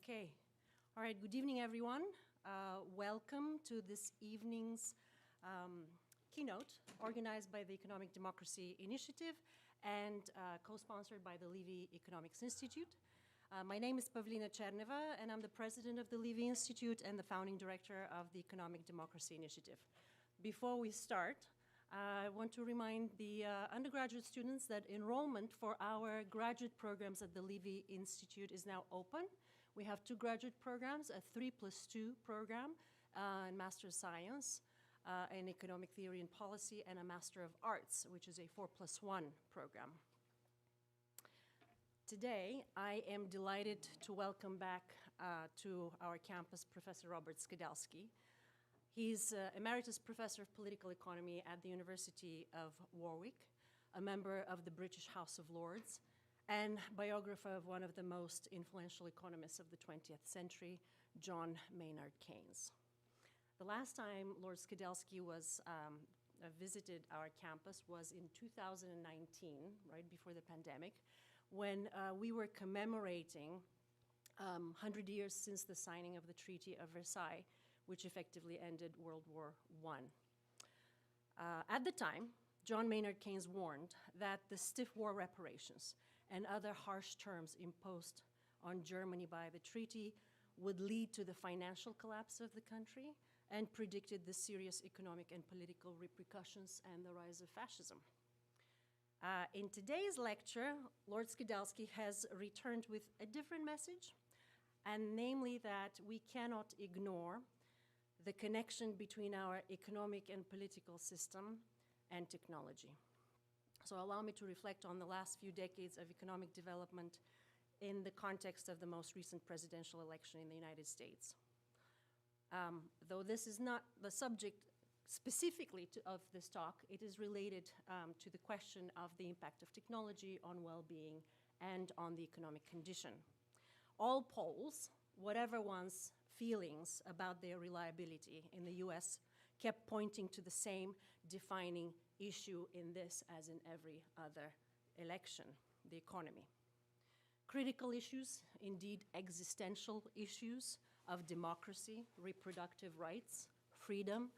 Okay. All right. Good evening, everyone. Welcome to this evening's keynote organized by the Economic Democracy Initiative and co-sponsored by the Levy Economics Institute. My name is Pavlina Cherneva, and I'm the president of the Levy Institute and the founding director of the Economic Democracy Initiative. Before we start, I want to remind the undergraduate students that enrollment for our graduate programs at the Levy Institute is now open. We have two graduate programs, a 3+2 program in Master of Science in Economic Theory and Policy, and a Master of Arts, which is a 4+1 program. Today, I am delighted to welcome back to our campus Professor Robert Skidelsky. He's Emeritus Professor of Political Economy at the University of Warwick, a member of the British House of Lords, and biographer of one of the most influential economists of the 20th century, John Maynard Keynes. The last time Lord Skidelsky visited our campus was in 2019, right before the pandemic, when we were commemorating 100 years since the signing of the Treaty of Versailles, which effectively ended World War I. At the time, John Maynard Keynes warned that the stiff war reparations and other harsh terms imposed on Germany by the treaty would lead to the financial collapse of the country and predicted the serious economic and political repercussions and the rise of fascism. In today's lecture, Lord Skidelsky has returned with a different message, and namely that we cannot ignore the connection between our economic and political system and technology. So allow me to reflect on the last few decades of economic development in the context of the most recent presidential election in the United States. Though this is not the subject specifically of this talk, it is related to the question of the impact of technology on well-being and on the economic condition. All polls, whatever one's feelings about their reliability in the US, kept pointing to the same defining issue in this as in every other election, the economy. Critical issues, indeed existential issues of democracy, reproductive rights, freedom,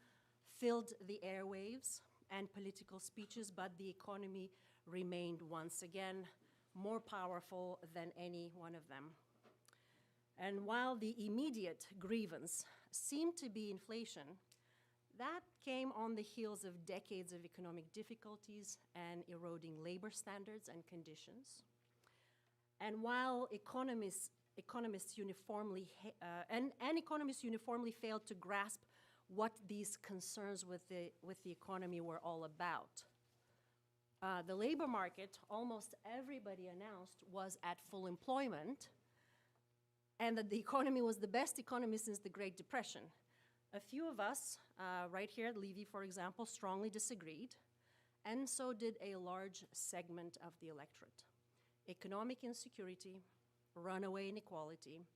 filled the airwaves and political speeches, but the economy remained once again more powerful than any one of them. And while the immediate grievance seemed to be inflation, that came on the heels of decades of economic difficulties and eroding labor standards and conditions. And while economists uniformly failed to grasp what these concerns with the economy were all about, the labor market, almost everybody announced, was at full employment, and that the economy was the best economy since the Great Depression. A few of us, right here at Levy, for example, strongly disagreed, and so did a large segment of the electorate. Economic insecurity, runaway inequality,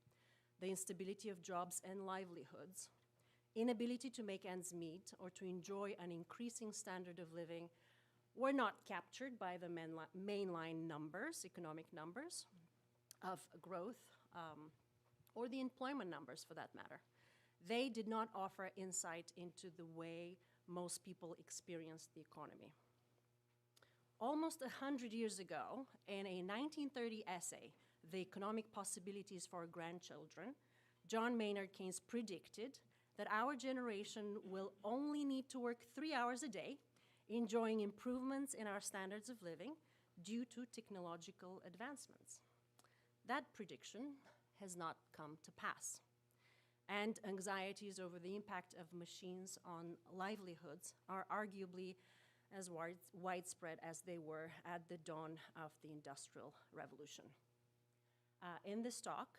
the instability of jobs and livelihoods, inability to make ends meet or to enjoy an increasing standard of living were not captured by the mainline numbers, economic numbers of growth, or the employment numbers for that matter. They did not offer insight into the way most people experienced the economy. Almost 100 years ago, in a 1930 essay, The Economic Possibilities for Grandchildren, John Maynard Keynes predicted that our generation will only need to work 3 hours a day, enjoying improvements in our standards of living due to technological advancements. That prediction has not come to pass. And anxieties over the impact of machines on livelihoods are arguably as widespread as they were at the dawn of the Industrial Revolution. In this talk,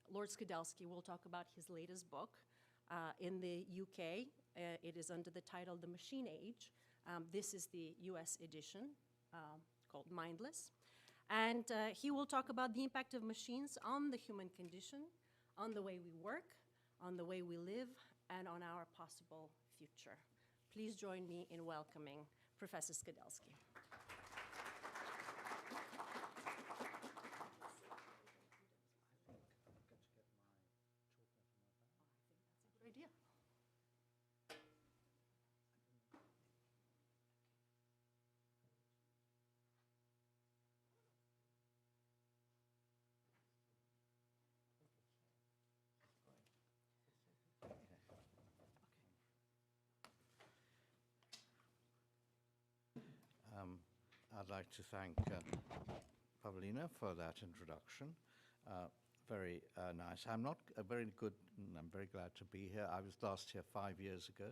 Lord Skidelsky will talk about his latest book. In the UK, it is under the title The Machine Age. This is the US edition called Mindless. And he will talk about the impact of machines on the human condition, on the way we work, on the way we live, and on our possible future. Please join me in welcoming Professor Skidelsky. I'd like to thank Pavlina for that introduction. Very nice. I'm very glad to be here. I was last here 5 years ago.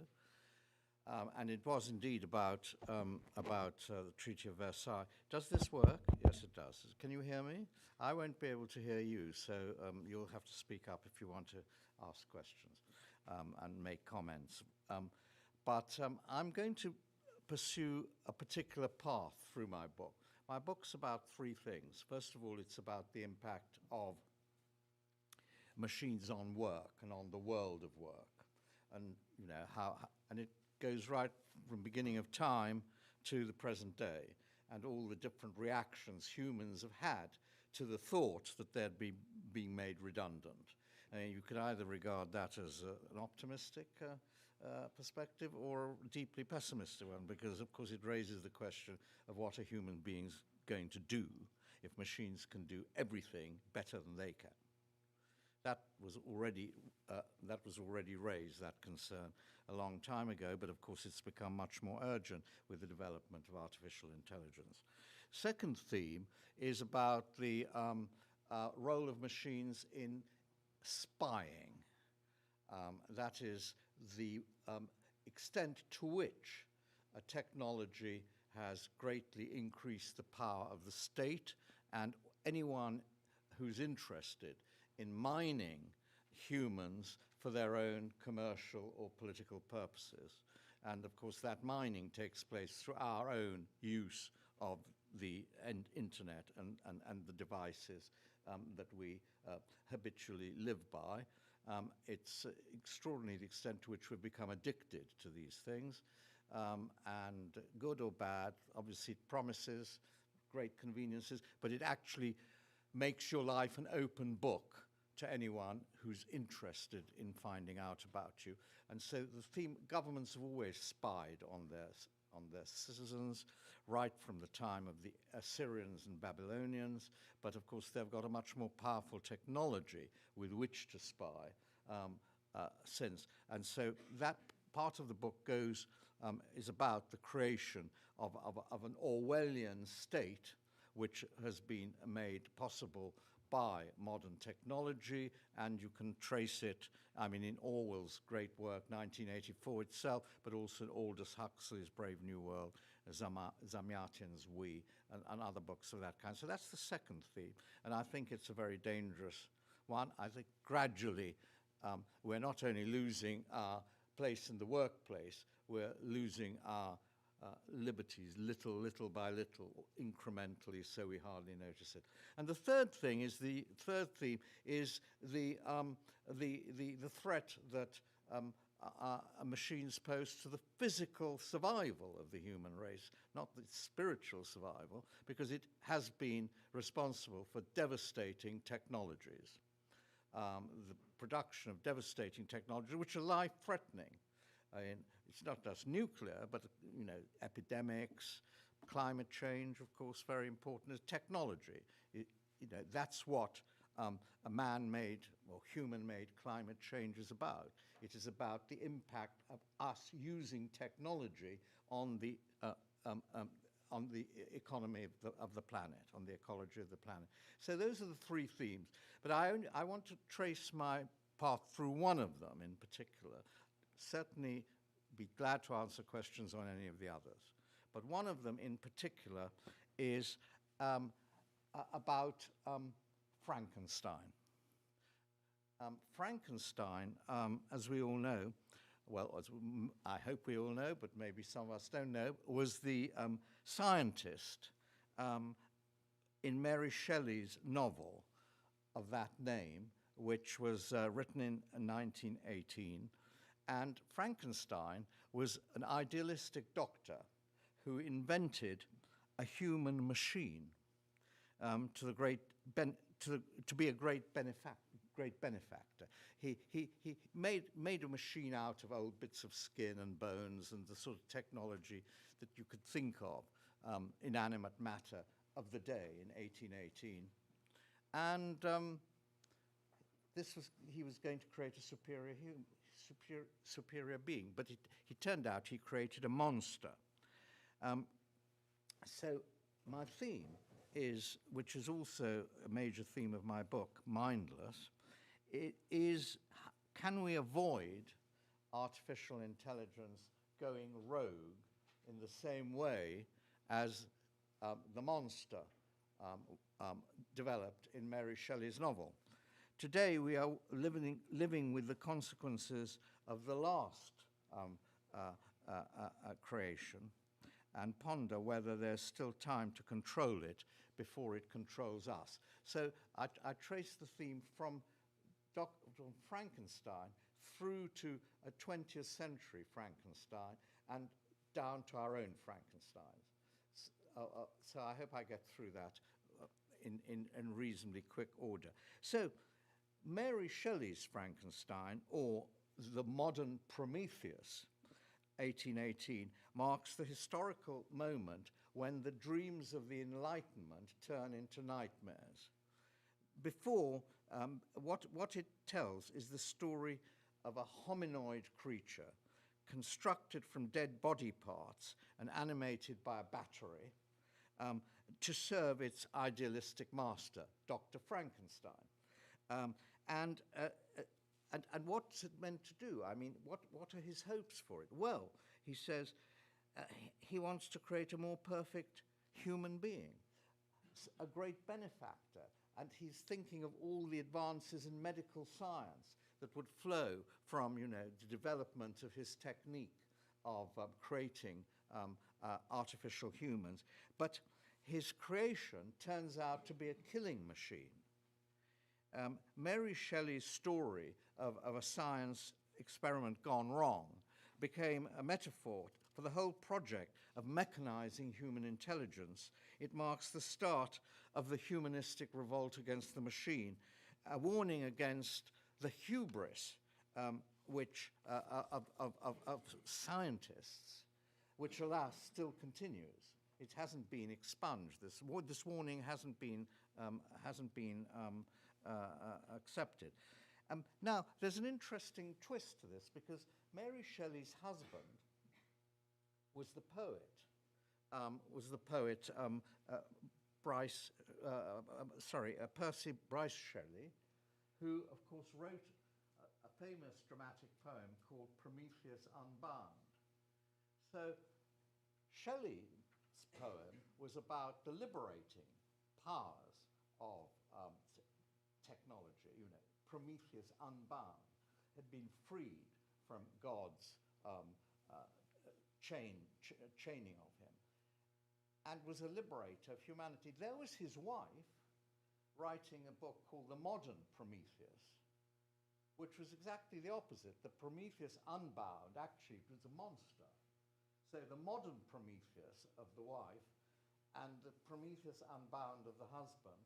And it was indeed about the Treaty of Versailles. Does this work? Yes, it does. Can you hear me? I won't be able to hear you, so you'll have to speak up if you want to ask questions and make comments. But I'm going to pursue a particular path through my book. My book's about three things. First of all, it's about the impact of machines on work and on the world of work, and you know and it goes right from beginning of time to the present day, and all the different reactions humans have had to the thought that they'd be being made redundant. You could either regard that as an optimistic perspective or a deeply pessimistic one, because of course it raises the question of what a human being's going to do if machines can do everything better than they can. That was already raised, that concern, a long time ago, but of course it's become much more urgent with the development of artificial intelligence. Second theme is about the role of machines in spying. That is the extent to which a technology has greatly increased the power of the state and anyone who's interested in mining humans for their own commercial or political purposes. And of course that mining takes place through our own use of the internet and the devices that we habitually live by. It's extraordinary the extent to which we've become addicted to these things, and good or bad. Obviously it promises great conveniences, but it actually makes your life an open book to anyone who's interested in finding out about you. And so the theme, governments have always spied on their citizens, right from the time of the Assyrians and Babylonians, but of course they've got a much more powerful technology with which to spy since. And so that part of the book is about the creation of an Orwellian state which has been made possible by modern technology, and you can trace it, I mean, in Orwell's great work, 1984 itself, but also in Aldous Huxley's Brave New World, Zamyatin's We, and other books of that kind. So that's the second theme, and I think it's a very dangerous one. I think gradually we're not only losing our place in the workplace, we're losing our liberties little by little, incrementally, so we hardly notice it. And the third theme is the threat that machines pose to the physical survival of the human race, not the spiritual survival, because it has been responsible for devastating technologies, the production of devastating technologies which are life-threatening. It's not just nuclear, but you know, epidemics, climate change, of course, very important, is technology. You know, that's what a man-made or human-made climate change is about. It is about the impact of us using technology on the economy of the planet, on the ecology of the planet. So those are the three themes. But I want to trace my path through one of them in particular. Certainly be glad to answer questions on any of the others. But one of them in particular is about Frankenstein. Frankenstein, as we all know, well, as I hope we all know, but maybe some of us don't know, was the scientist in Mary Shelley's novel of that name, which was written in 1918. And Frankenstein was an idealistic doctor who invented a human machine to be a great benefactor. He made a machine out of old bits of skin and bones and the sort of technology that you could think of, inanimate matter of the day in 1818. And he was going to create a superior being, but it turned out he created a monster. So my theme is, which is also a major theme of my book, Mindless, it is, can we avoid artificial intelligence going rogue in the same way as the monster developed in Mary Shelley's novel? Today we are living with the consequences of the last creation, and ponder whether there's still time to control it before it controls us. So I trace the theme from Frankenstein through to a 20th century Frankenstein and down to our own Frankensteins. So I hope I get through that in reasonably quick order. So Mary Shelley's Frankenstein, or the modern Prometheus, 1818, marks the historical moment when the dreams of the Enlightenment turn into nightmares. Before, what it tells is the story of a hominoid creature constructed from dead body parts and animated by a battery to serve its idealistic master, Dr. Frankenstein. And what's it meant to do? I mean, what are his hopes for it? Well, he says he wants to create a more perfect human being, a great benefactor, and he's thinking of all the advances in medical science that would flow from, the development of his technique of creating artificial humans. But his creation turns out to be a killing machine. Mary Shelley's story of a science experiment gone wrong became a metaphor for the whole project of mechanizing human intelligence. It marks the start of the humanistic revolt against the machine, a warning against the hubris of scientists, which, alas, still continues. It hasn't been expunged. This warning hasn't been accepted. Now, there's an interesting twist to this, because Mary Shelley's husband was the poet Percy Bryce Shelley, who, of course, wrote a famous dramatic poem called Prometheus Unbound. So Shelley's poem was about the liberating powers of technology. Prometheus Unbound had been freed from God's chaining of him, and was a liberator of humanity. There was his wife writing a book called The Modern Prometheus, which was exactly the opposite. The Prometheus Unbound actually was a monster. So the modern Prometheus of the wife and the Prometheus Unbound of the husband,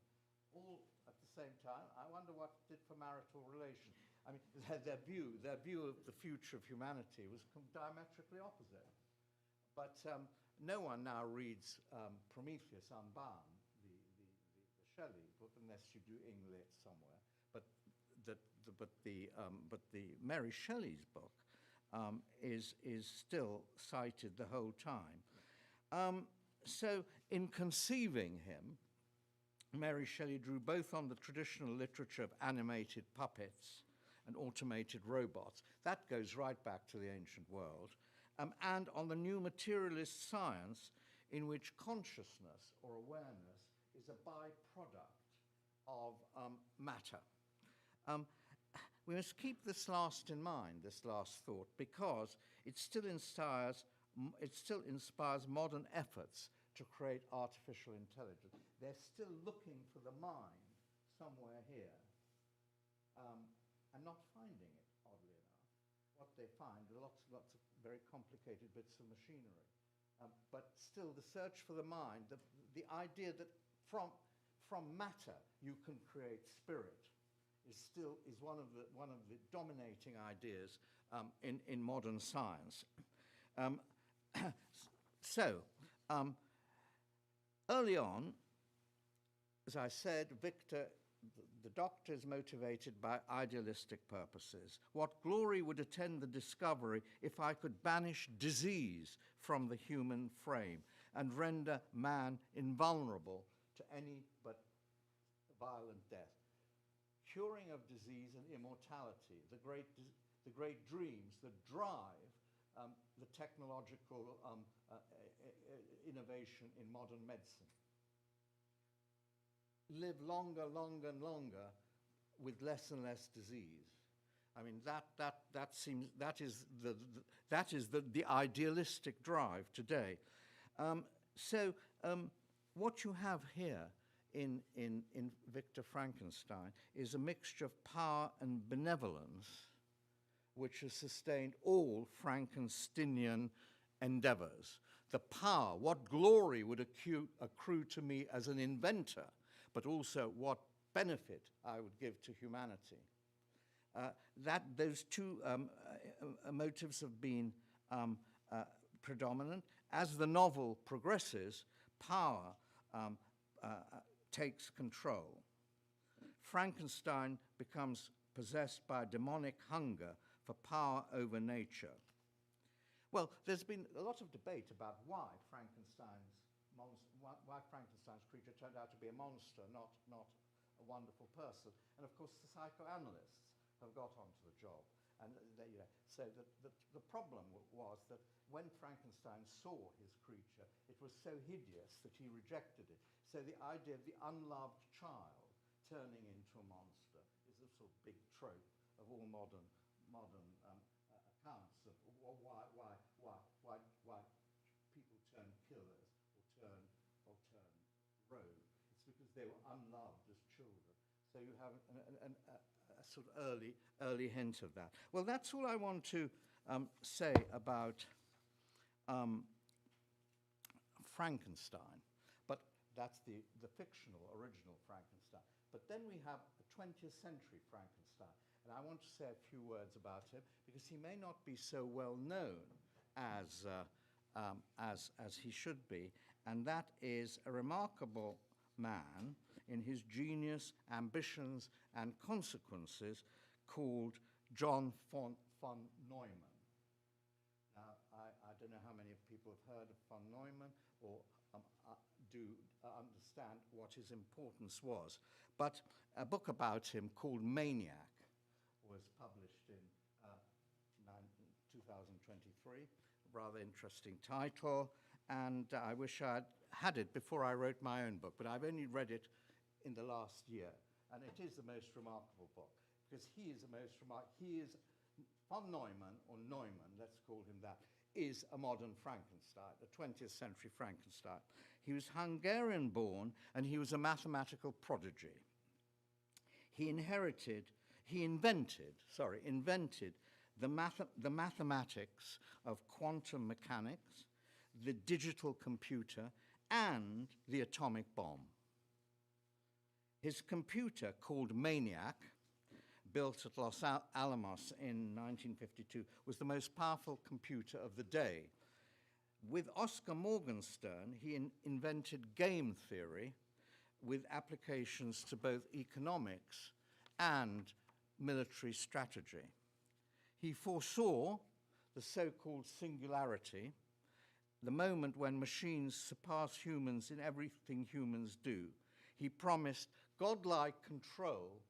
all at the same time. I wonder what it did for marital relations. I mean, their view of the future of humanity was diametrically opposite. But no one now reads Prometheus Unbound, the Shelley book, unless you do Ing-Lit somewhere. But the Mary Shelley's book is still cited the whole time. So in conceiving him, Mary Shelley drew both on the traditional literature of animated puppets and automated robots. That goes right back to the ancient world. And on the new materialist science in which consciousness or awareness is a byproduct of matter. We must keep this last in mind, this last thought, because it still inspires modern efforts to create artificial intelligence. They're still looking for the mind somewhere here and not finding it, oddly enough. What they find are lots of very complicated bits of machinery. But still, the search for the mind, the idea that from matter you can create spirit, is one of the dominating ideas in modern science. Early on, as I said, Victor, the doctor, is motivated by idealistic purposes. What glory would attend the discovery if I could banish disease from the human frame? and render man invulnerable to any but violent death. Curing of disease and immortality, the great dreams that drive the technological innovation in modern medicine. Live longer, longer, and longer with less and less disease. I mean, that is the idealistic drive today. What you have here in Victor Frankenstein is a mixture of power and benevolence, which has sustained all Frankensteinian endeavors. The power, what glory would accrue to me as an inventor, but also what benefit I would give to humanity. Those two motives have been predominant. As the novel progresses, power takes control. Frankenstein becomes possessed by a demonic hunger for power over nature. Well, there's been a lot of debate about why Frankenstein's creature turned out to be a monster, not a wonderful person. And of course, the psychoanalysts have got onto the job. And so the problem was that when Frankenstein saw his creature, it was so hideous that he rejected it. So the idea of the unloved child turning into a monster is a sort of big trope of all modern accounts of why people turn killers or turn rogue. It's because they were unloved as children. So you have a sort of early hint of that. Well, that's all I want to say about Frankenstein. But that's the fictional, original Frankenstein. But then we have the 20th century Frankenstein. And I want to say a few words about him because he may not be so well known as he should be. And that is a remarkable man in his genius, ambitions, and consequences called John von Neumann. Now, I don't know how many people have heard of von Neumann or do understand what his importance was. But a book about him called Maniac was published in 2023, a rather interesting title, and I wish I'd had it before I wrote my own book, but I've only read it in the last year, and it is the most remarkable book, because he is von Neumann, or Neumann, let's call him that, is a modern Frankenstein, a 20th century Frankenstein. He was Hungarian born, and he was a mathematical prodigy. He invented the mathematics of quantum mechanics, the digital computer, and the atomic bomb. His computer, called Maniac, built at Los Alamos in 1952, was the most powerful computer of the day. With Oscar Morgenstern, he invented game theory with applications to both economics and military strategy. He foresaw the so-called singularity, the moment when machines surpass humans in everything humans do. He promised godlike control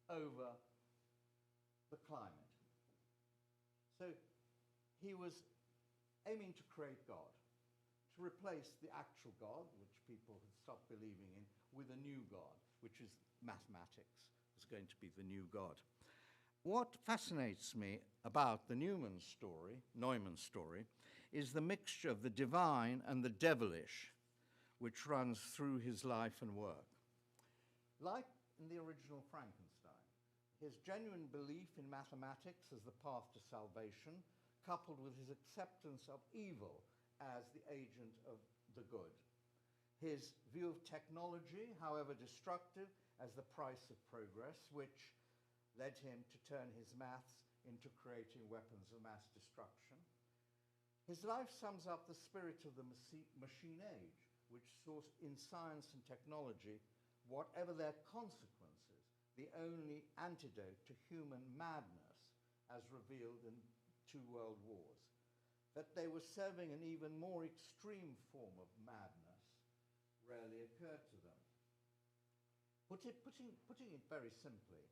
over the climate. So he was aiming to create God, to replace the actual God, which people had stopped believing in, with a new God, which is mathematics, was going to be the new God. What fascinates me about the Neumann story, is the mixture of the divine and the devilish, which runs through his life and work. Like in the original Frankenstein, his genuine belief in mathematics as the path to salvation, coupled with his acceptance of evil as the agent of the good. His view of technology, however destructive, as the price of progress, which led him to turn his maths into creating weapons of mass destruction. His life sums up the spirit of the machine age, which sought in science and technology, whatever their consequences, the only antidote to human madness as revealed in 2 world wars. That they were serving an even more extreme form of madness rarely occurred to them. Putting it very simply,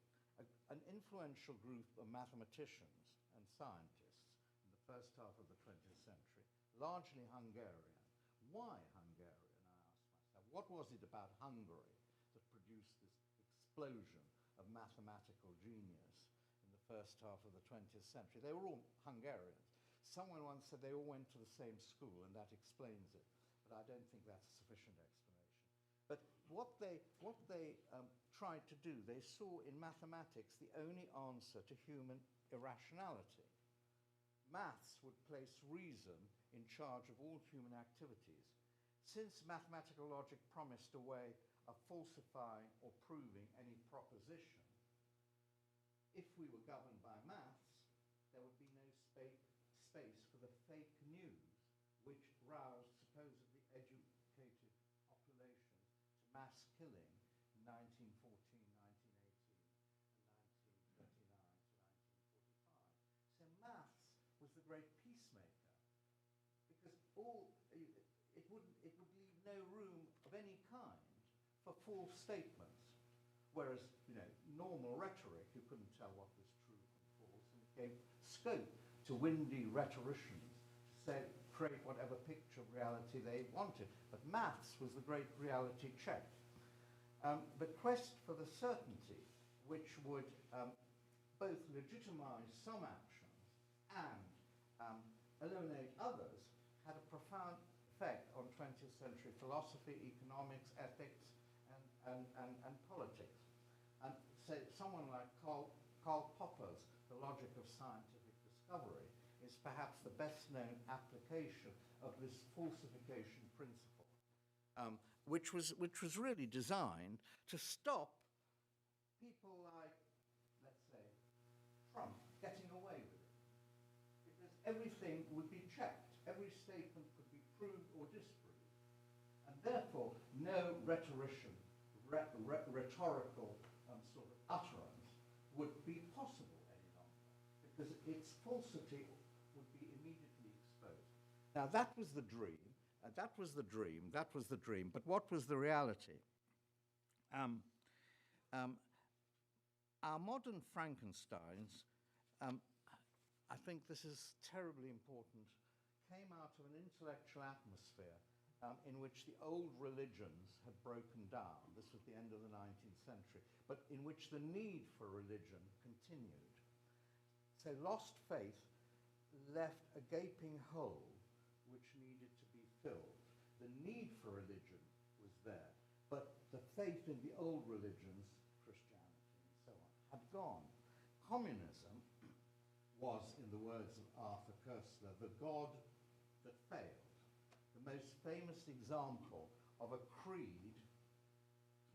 an influential group of mathematicians and scientists in the first half of the 20th century, largely Hungarian. Why Hungarian, I asked myself. What was it about Hungary that produced this explosion of mathematical genius in the first half of the 20th century? They were all Hungarians. Someone once said they all went to the same school, and that explains it. But I don't think that's a sufficient explanation. But what they tried to do, they saw in mathematics the only answer to human irrationality. Maths would place reason in charge of all human activities. Since mathematical logic promised a way of falsifying or proving any proposition, if we were governed by maths, there would be no space for the fake news which roused supposedly educated populations to mass killing in 1914, 1918, and 1939 to 1945. So maths was the great peacemaker, because it would leave no room of any kind for false statements. Whereas, normal rhetoric, you couldn't tell what was true from false, and it gave scope to windy rhetoricians to create whatever picture of reality they wanted. But maths was the great reality check. The quest for the certainty which would both legitimize some actions and eliminate others had a profound effect on 20th century philosophy, economics, ethics, and politics. And say someone like Karl Popper's The Logic of Scientific Discovery is perhaps the best known application of this falsification principle, which was really designed to stop people like, let's say, Trump getting away with it. Because everything would be checked. Every statement could be proved or disproved. And therefore, no rhetorician, rhetorical sort of utterance would be possible any longer, because its falsity would be immediately exposed. Now that was the dream, but what was the reality? Our modern Frankensteins, I think this is terribly important, came out of an intellectual atmosphere in which the old religions had broken down. This was the end of the 19th century, but in which the need for religion continued. So lost faith left a gaping hole which needed to be filled. The need for religion was there, but the faith in the old religions, Christianity and so on, had gone. Communism was, in the words of Arthur Koestler, the god that failed. The most famous example of a creed,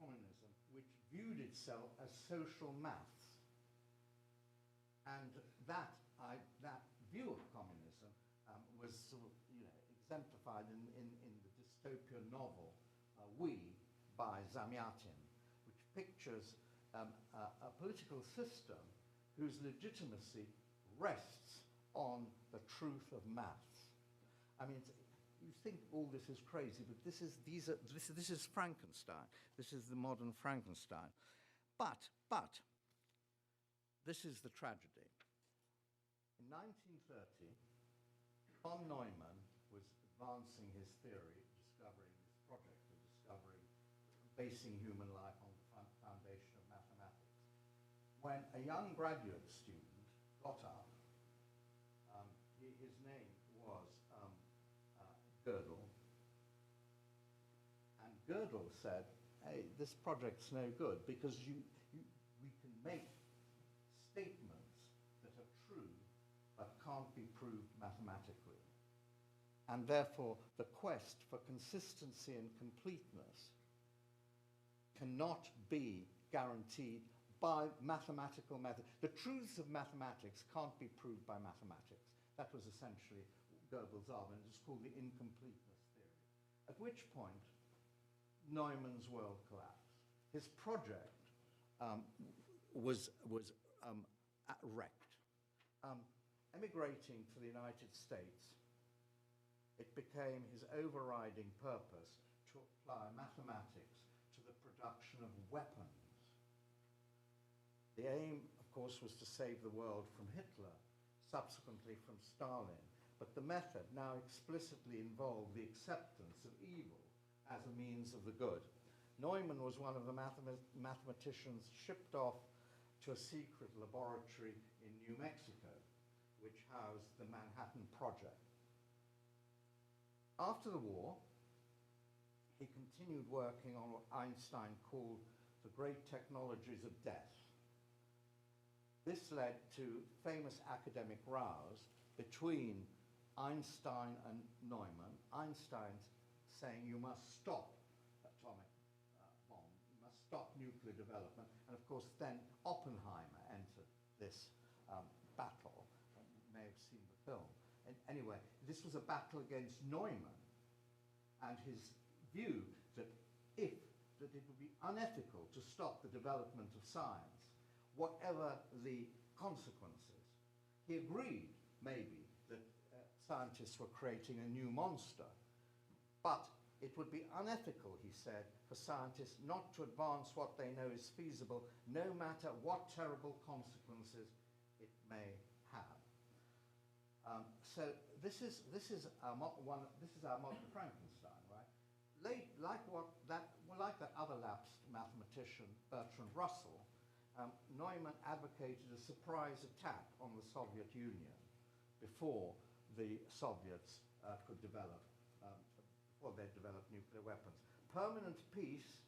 communism, which viewed itself as social maths. And that view of communism was sort of, exemplified in the dystopian novel We by Zamyatin, which pictures a political system whose legitimacy rests on the truth of maths. I mean, you think all this is crazy, but this is Frankenstein. This is the modern Frankenstein. But this is the tragedy. In 1930, von Neumann was advancing his theory, basing human life on the foundation of mathematics, when a young graduate student got up. His name was Gödel, and Gödel said, hey, this project's no good, because we can make statements that are true but can't be proved mathematically. And therefore, the quest for consistency and completeness cannot be guaranteed by mathematical method. The truths of mathematics can't be proved by mathematics. That was essentially Gödel's argument. It was called the incompleteness theory. At which point, Neumann's world collapsed. His project was wrecked. Emigrating to the United States, it became his overriding purpose to apply mathematics to the production of weapons. The aim, of course, was to save the world from Hitler, subsequently from Stalin, but the method now explicitly involved the acceptance of evil as a means of the good. Neumann was one of the mathematicians shipped off to a secret laboratory in New Mexico, which housed the Manhattan Project. After the war, he continued working on what Einstein called the great technologies of death. This led to famous academic rows between Einstein and Neumann. Einstein saying you must stop atomic bomb, you must stop nuclear development, and of course then Oppenheimer entered this battle. You may have seen the film. And anyway, this was a battle against Neumann and his view that it would be unethical to stop the development of science, whatever the consequences. He agreed, maybe, that scientists were creating a new monster, but it would be unethical, he said, for scientists not to advance what they know is feasible, no matter what terrible consequences it may have. So this is our modern Frankenstein, right? Like that other lapsed mathematician Bertrand Russell, Neumann advocated a surprise attack on the Soviet Union before the Soviets could develop, before they developed nuclear weapons. Permanent peace,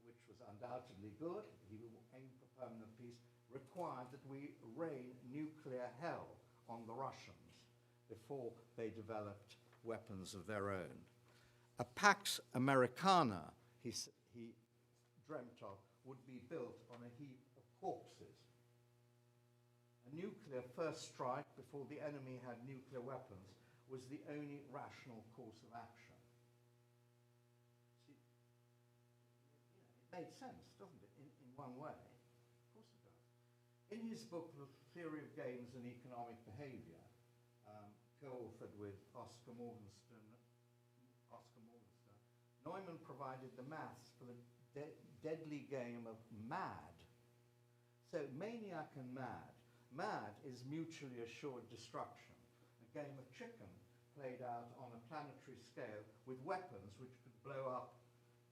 which was undoubtedly good, he aimed for permanent peace, required that we rain nuclear hell on the Russians before they developed weapons of their own. A Pax Americana, he dreamt of, would be built on a heap of corpses. A nuclear first strike before the enemy had nuclear weapons was the only rational course of action. See, it made sense, doesn't it, in one way? Of course it does. In his book, The Theory of Games and Economic Behavior, co-authored with Oscar Morgenstern, Neumann provided the maths for the deadly game of mad. So maniac and mad. Mad is mutually assured destruction, a game of chicken played out on a planetary scale with weapons which could blow up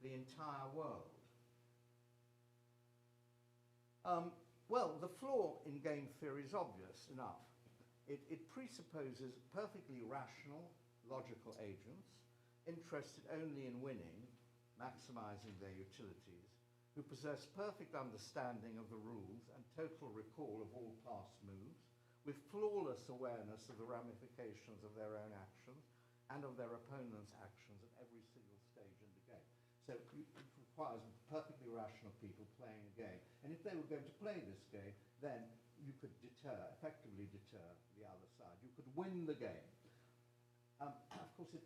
the entire world. Well, the flaw in game theory is obvious enough. It presupposes perfectly rational, logical agents, interested only in winning, maximizing their utilities, who possess perfect understanding of the rules and total recall of all past moves, with flawless awareness of the ramifications of their own actions and of their opponent's actions at every single stage in the game. So it requires perfectly rational people playing a game. And if they were going to play this game, then you could effectively deter the other side. You could win the game. Of course, it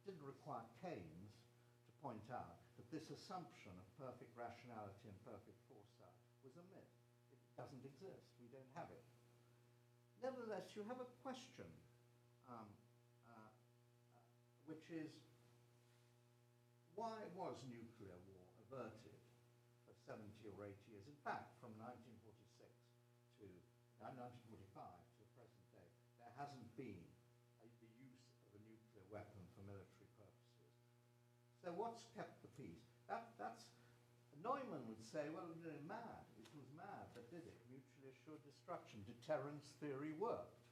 didn't require Keynes to point out that this assumption of perfect rationality and perfect foresight was a myth. It doesn't exist. We don't have it. Nevertheless, you have a question, which is, why was nuclear war averted for 70 or 80 years? In fact, from 1946 to 1945 to the present day, there hasn't been the use of a nuclear weapon for military purposes. So what's kept the peace? That's Neumann would say, well, mad. It was mad that did it. Mutually assured destruction. Deterrence theory worked.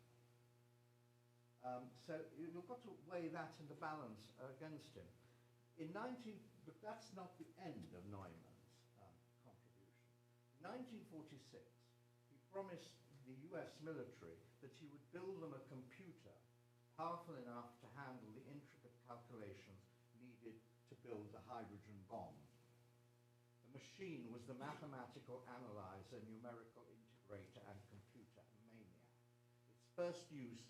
So you've got to weigh that into balance against him. But that's not the end of Neumann's contribution. In 1946, he promised the US military that he would build them a computer powerful enough to handle the intricate calculations needed to build the hydrogen bomb. The machine was the mathematical analyzer, numerical integrator, and computer maniac. Its first use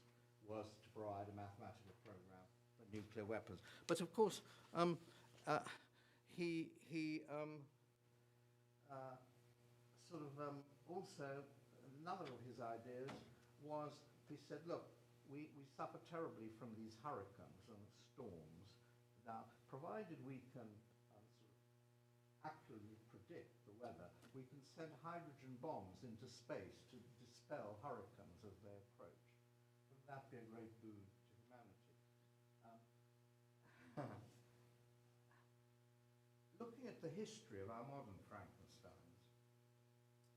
was to provide a mathematical program for nuclear weapons. But of course, also, another of his ideas was, he said, look, we suffer terribly from these hurricanes and storms. Now, provided we can sort of accurately predict the weather, we can send hydrogen bombs into space to dispel hurricanes as they approach. Wouldn't that be a great boon to humanity? Looking at the history of our modern Frankensteins,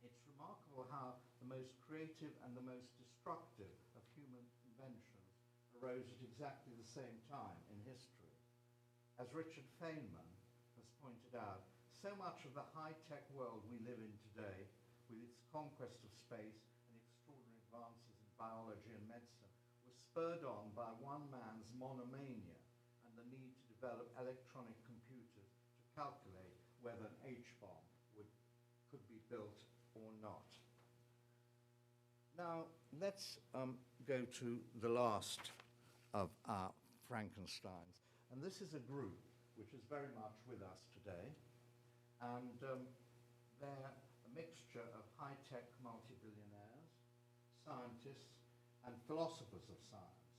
it's remarkable how the most creative and the most destructive of human inventions arose at exactly the same time in history. As Richard Feynman has pointed out, so much of the high-tech world we live in today, with its conquest of space and extraordinary advances in biology and medicine, was spurred on by one man's monomania and the need to develop electronic computers to calculate whether an H-bomb could be built or not. Now, let's go to the last of our Frankensteins. And this is a group which is very much with us today. And they're a mixture of high-tech multi-billionaires, scientists, and philosophers of science,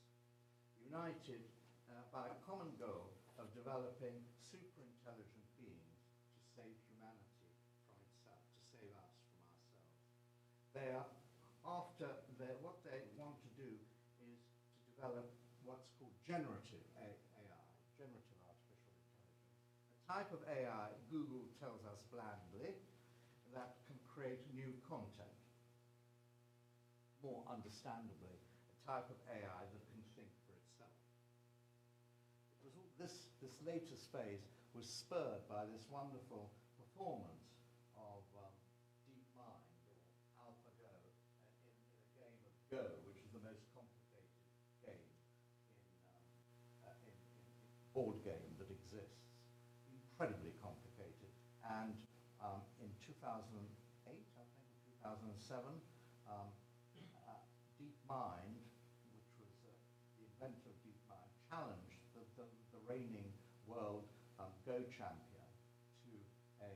united by a common goal of developing super-intelligent beings to save humanity from itself, to save us from ourselves. They are what they want to do is to develop what's called generative AI, generative artificial intelligence, a type of AI, Google tells us blandly, that can create new content. More understandably, a type of AI that can think for itself. It was all, this latest phase was spurred by this wonderful performance of DeepMind, or AlphaGo, in a game of Go, which is the most complicated game in board game that exists. Incredibly complicated. And in 2008, I think, 2007, DeepMind, which was the inventor of DeepMind, challenged the reigning world Go champion to a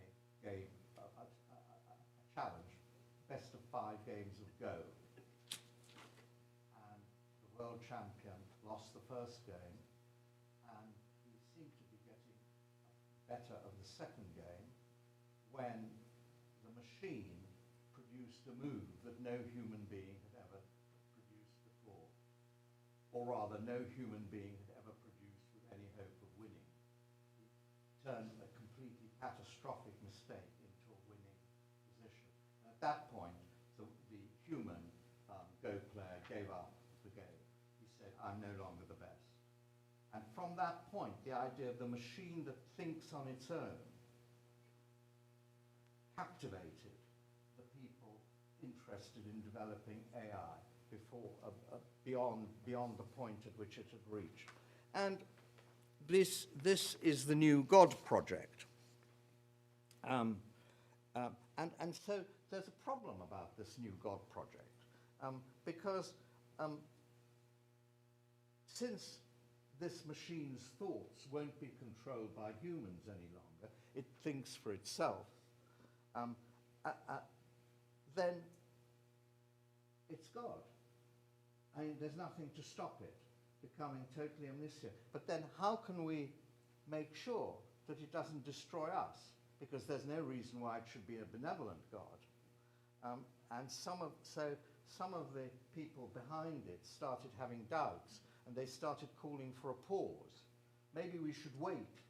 game, a challenge, best of 5 games of Go. And the world champion lost the first game, and he seemed to be getting better of the second game when the machine produced a move that no human being had ever produced before. Or rather, no human being had ever produced with any hope of winning. He turned a completely catastrophic mistake into a winning position. And at that point, the human Go player gave up the game. He said, I'm no longer the best. And from that point, the idea of the machine that thinks on its own captivated the people interested in developing AI beyond the point at which it had reached. And this is the new God project. And so there's a problem about this new God project, because since this machine's thoughts won't be controlled by humans any longer, it thinks for itself, then it's God. I mean, there's nothing to stop it becoming totally omniscient. But then how can we make sure that it doesn't destroy us? Because there's no reason why it should be a benevolent God. And some of the people behind it started having doubts, and they started calling for a pause. Maybe we should wait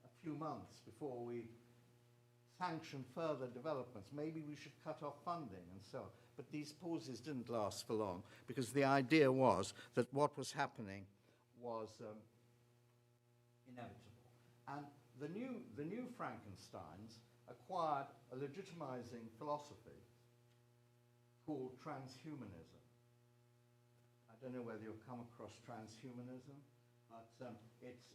a few months before we sanction further developments. Maybe we should cut off funding and so on. But these pauses didn't last for long, because the idea was that what was happening was inevitable. And the new Frankensteins acquired a legitimizing philosophy called transhumanism. I don't know whether you've come across transhumanism, but it's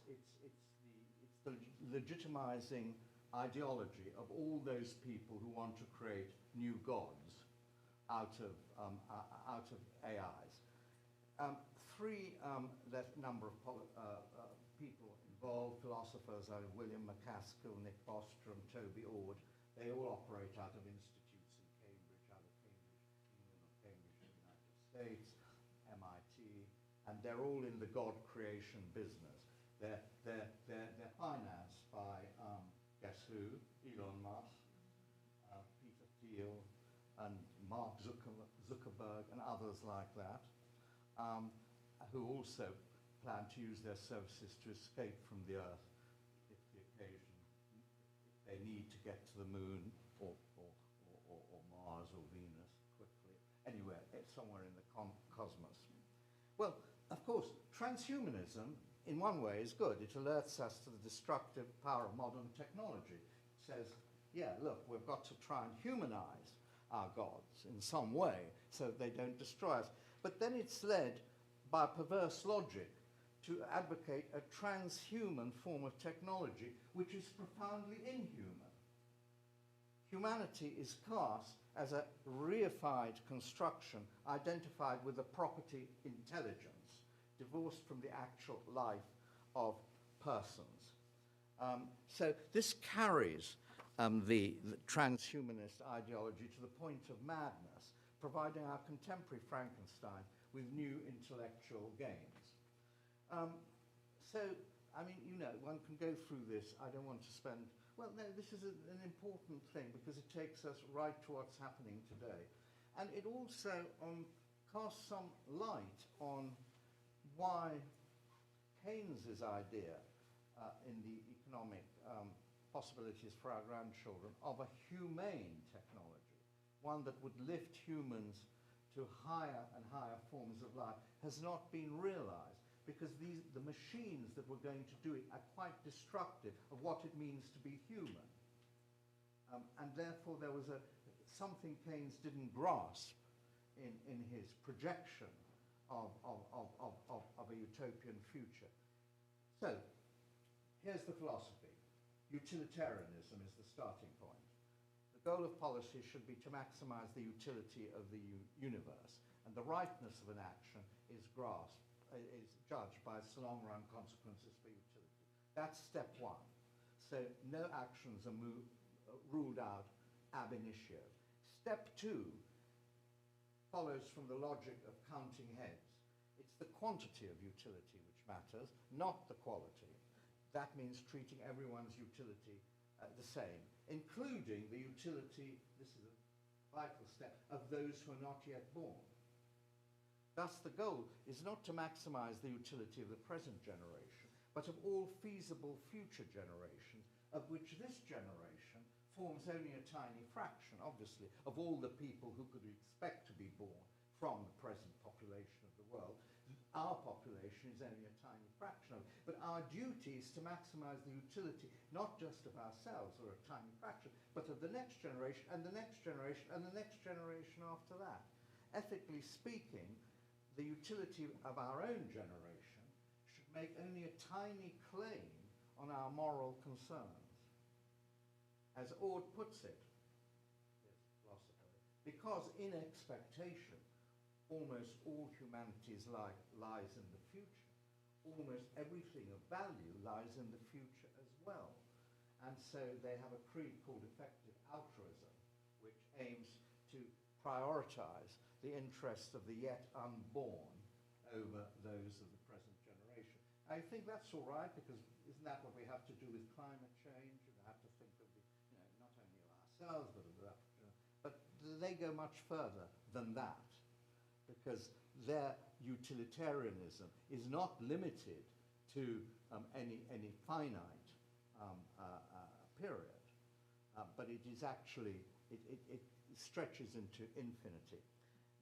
the legitimizing ideology of all those people who want to create new gods out of AIs. That number of people involved, philosophers, William MacAskill, Nick Bostrom, Toby Ord, they all operate out of institutes in Cambridge, out of Cambridge, England, or Cambridge in the United States, MIT, and they're all in the God creation business. They're financed by, guess who? Elon Musk, Peter Thiel, and Mark Zuckerberg, and others like that, who also plan to use their services to escape from the Earth if the occasion, if they need to get to the moon or Mars or Venus quickly, anywhere, somewhere in the cosmos. Well, of course, transhumanism, in one way, is good. It alerts us to the destructive power of modern technology. It says, yeah, look, we've got to try and humanize our gods in some way so that they don't destroy us. But then it's led by perverse logic to advocate a transhuman form of technology which is profoundly inhuman. Humanity is cast as a reified construction identified with a property intelligence, divorced from the actual life of persons. So this carries the transhumanist ideology to the point of madness, providing our contemporary Frankenstein with new intellectual gains. So, I mean, you know, one can go through this. I don't want to spend, well, no, this is an important thing because it takes us right to what's happening today. And it also casts some light on why Keynes's idea in the economic possibilities for our grandchildren of a humane technology, one that would lift humans to higher and higher forms of life, has not been realized because the machines that were going to do it are quite destructive of what it means to be human. And therefore there was something Keynes didn't grasp in his projection of a utopian future. So, here's the philosophy. Utilitarianism is the starting point. The goal of policy should be to maximize the utility of the universe, and the rightness of an action is judged by its long-run consequences for utility. That's step one. So no actions are ruled out ab initio. Step two follows from the logic of counting heads. It's the quantity of utility which matters, not the quality. That means treating everyone's utility the same, including the utility, this is a vital step, of those who are not yet born. Thus, the goal is not to maximize the utility of the present generation, but of all feasible future generations, of which this generation forms only a tiny fraction, obviously, of all the people who could expect to be born from the present population of the world. Our population is only a tiny fraction of it. But our duty is to maximize the utility, not just of ourselves, or a tiny fraction, but of the next generation, and the next generation, and the next generation after that. Ethically speaking, the utility of our own generation should make only a tiny claim on our moral concerns. As Ord puts it, this philosopher, because in expectation, almost all humanity's life lies in the future. Almost everything of value lies in the future as well. And so they have a creed called effective altruism, which aims to prioritize the interests of the yet unborn over those of the present generation. I think that's all right, because isn't that what we have to do with climate change? We have to think of the, not only of ourselves, but of the, but they go much further than that, because their utilitarianism is not limited to any finite period, but it is actually, it stretches into infinity.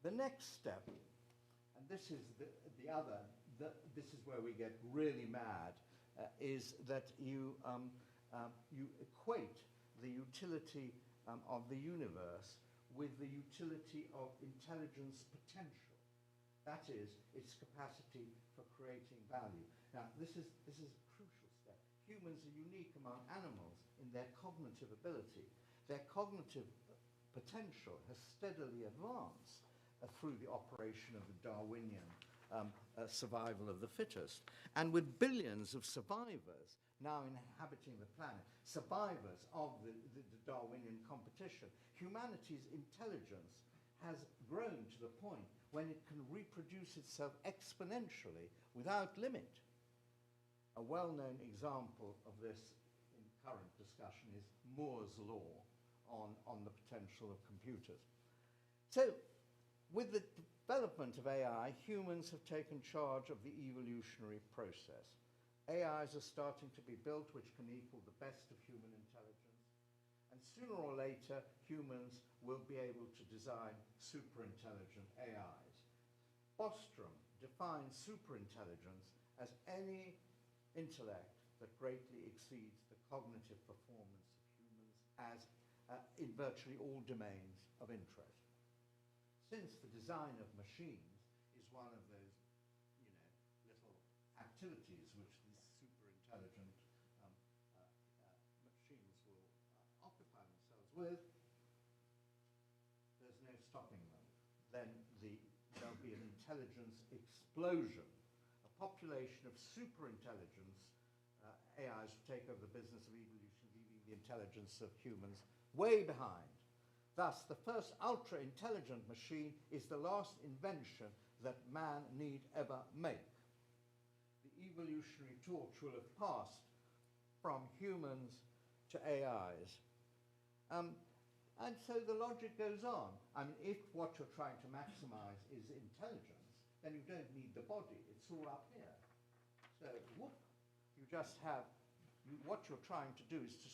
The next step, and this is this is where we get really mad, is that you equate the utility of the universe with the utility of intelligence potential. That is, its capacity for creating value. Now, this is a crucial step. Humans are unique among animals in their cognitive ability. Their cognitive potential has steadily advanced through the operation of the Darwinian survival of the fittest. And with billions of survivors now inhabiting the planet, survivors of the Darwinian competition, humanity's intelligence has grown to the point when it can reproduce itself exponentially without limit. A well-known example of this in current discussion is Moore's law on the potential of computers. So, with the development of AI, humans have taken charge of the evolutionary process. AIs are starting to be built which can equal the best of human intelligence, and sooner or later, humans will be able to design superintelligent AIs. Bostrom defines superintelligence as any intellect that greatly exceeds the cognitive performance of humans as in virtually all domains of interest. Since the design of machines is one of those, little activities which these superintelligent machines will occupy themselves with, there's no stopping them. Then there'll be an intelligence explosion. A population of superintelligence AIs will take over the business of evolution, leaving the intelligence of humans way behind. Thus, the first ultra-intelligent machine is the last invention that man need ever make. The evolutionary torch will have passed from humans to AIs. And so the logic goes on. I mean, if what you're trying to maximize is intelligence, then you don't need the body. It's all up here. So, whoop, you just have, what you're trying to do is to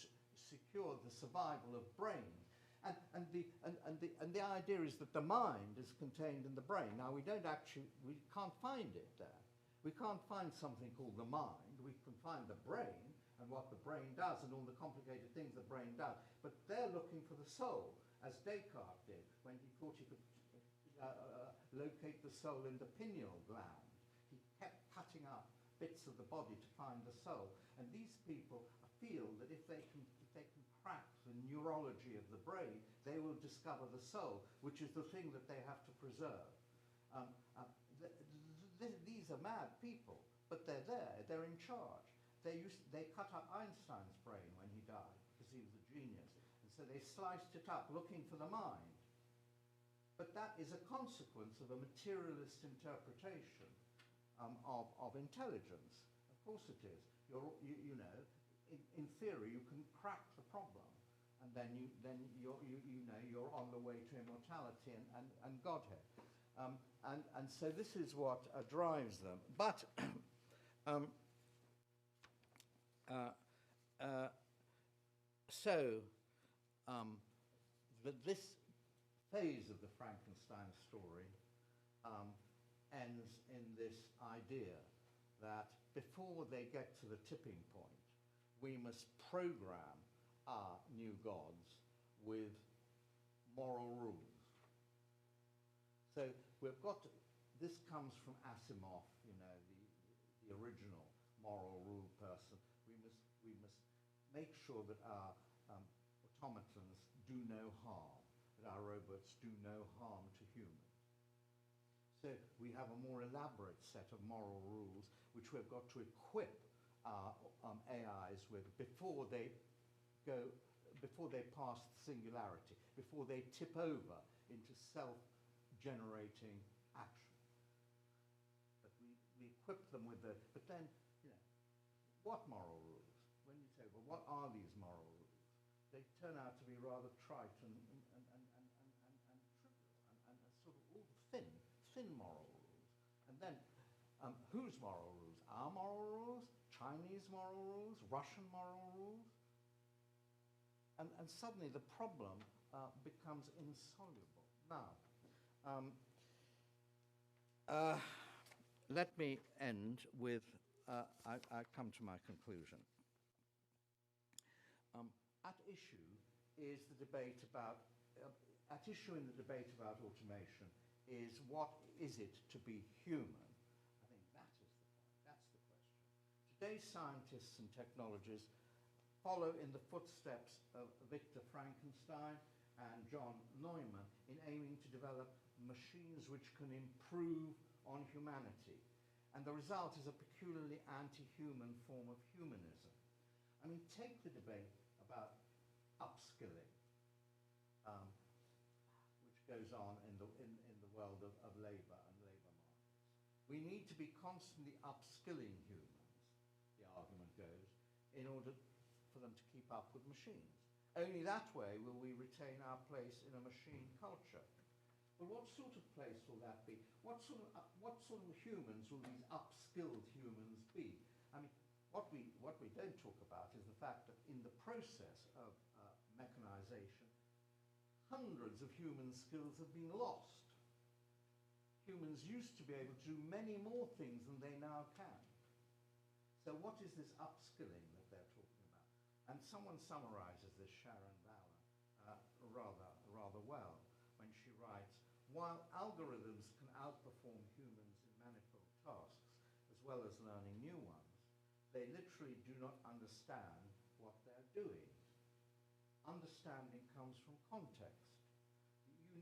secure the survival of brains. And the idea is that the mind is contained in the brain. Now, we can't find it there. We can't find something called the mind. We can find the brain and what the brain does and all the complicated things the brain does. But they're looking for the soul, as Descartes did when he thought he could locate the soul in the pineal gland. He kept cutting up bits of the body to find the soul. And these people feel that if they can crack the neurology of the brain, they will discover the soul, which is the thing that they have to preserve. These are mad people, but they're there, they're in charge. They cut up Einstein's brain when he died, because he was a genius, and so they sliced it up looking for the mind. But that is a consequence of a materialist interpretation of intelligence. Of course it is. In theory, you can crack the problem, and then you're on the way to immortality and godhead. And so this is what drives them. But this phase of the Frankenstein story ends in this idea that before they get to the tipping point, we must program our new gods with moral rules. So we've got to, this comes from Asimov, the original moral rule person. We must make sure that our automatons do no harm, that our robots do no harm to humans. So we have a more elaborate set of moral rules which we've got to equip our AIs with before they pass the singularity, before they tip over into self-generating action. But we equip them with but then, what moral rules? When you say, well, what are these moral rules? They turn out to be rather trite and trivial and sort of all thin moral rules. And then, whose moral rules? Our moral rules? Chinese moral rules? Russian moral rules? And suddenly the problem becomes insoluble. Now, let me end with, I come to my conclusion. At issue is the debate about, at issue in the debate about automation is what is it to be human? I think that is the point, that's the question. Today's scientists and technologists follow in the footsteps of Victor Frankenstein and John Neumann in aiming to develop machines which can improve on humanity. And the result is a peculiarly anti-human form of humanism. I mean, take the debate about upskilling, which goes on in the world of labour and labour markets. We need to be constantly upskilling humans, the argument goes, in order for them to keep up with machines. Only that way will we retain our place in a machine culture. But what sort of place will that be? What sort of humans will these upskilled humans be? I mean, what we don't talk about is the fact that in the process of mechanization, hundreds of human skills have been lost. Humans used to be able to do many more things than they now can. So what is this upskilling that they're talking about? And someone summarizes this, Sharon Bauer, rather well when she writes, while algorithms can outperform humans in manifold tasks, as well as learning new ones, they literally do not understand what they're doing. Understanding comes from context.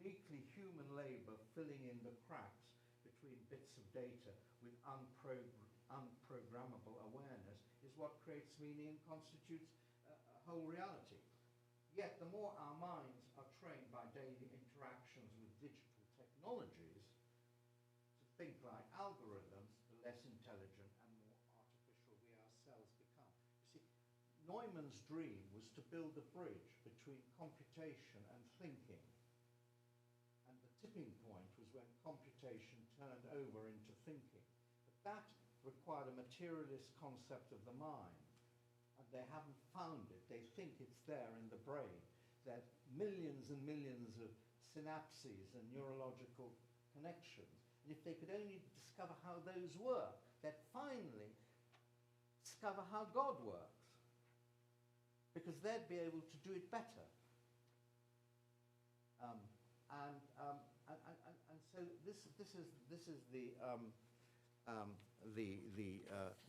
Uniquely human labor filling in the cracks between bits of data with unprogrammable awareness is what creates meaning and constitutes a whole reality. Yet the more our minds are trained by daily interactions with digital technologies to think like algorithms, the less intelligent and more artificial we ourselves become. You see, Neumann's dream was to build a bridge between computation and thinking. And the tipping point was when computation turned over into thinking. But that required a materialist concept of the mind. And they haven't found it. They think it's there in the brain. There are millions and millions of synapses and neurological connections. And if they could only discover how those work, they'd finally discover how God works. Because they'd be able to do it better. And so this is the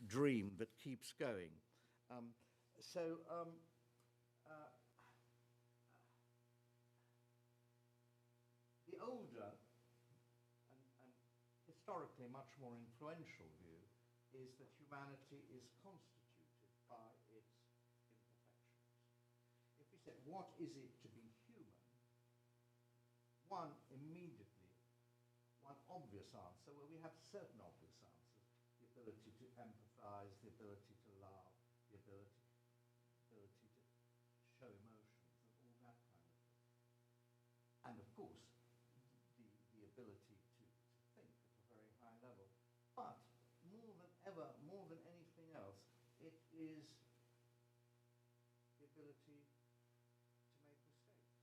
dream that keeps going. The older and historically much more influential view is that humanity is constituted by its imperfections. If we said, what is it to be human? One obvious answer, well, we have certain obvious answers. The ability to empathize, the ability to love, the ability to show emotions, and all that kind of thing. And of course, the ability to think at a very high level. But more than ever, more than anything else, it is the ability to make mistakes.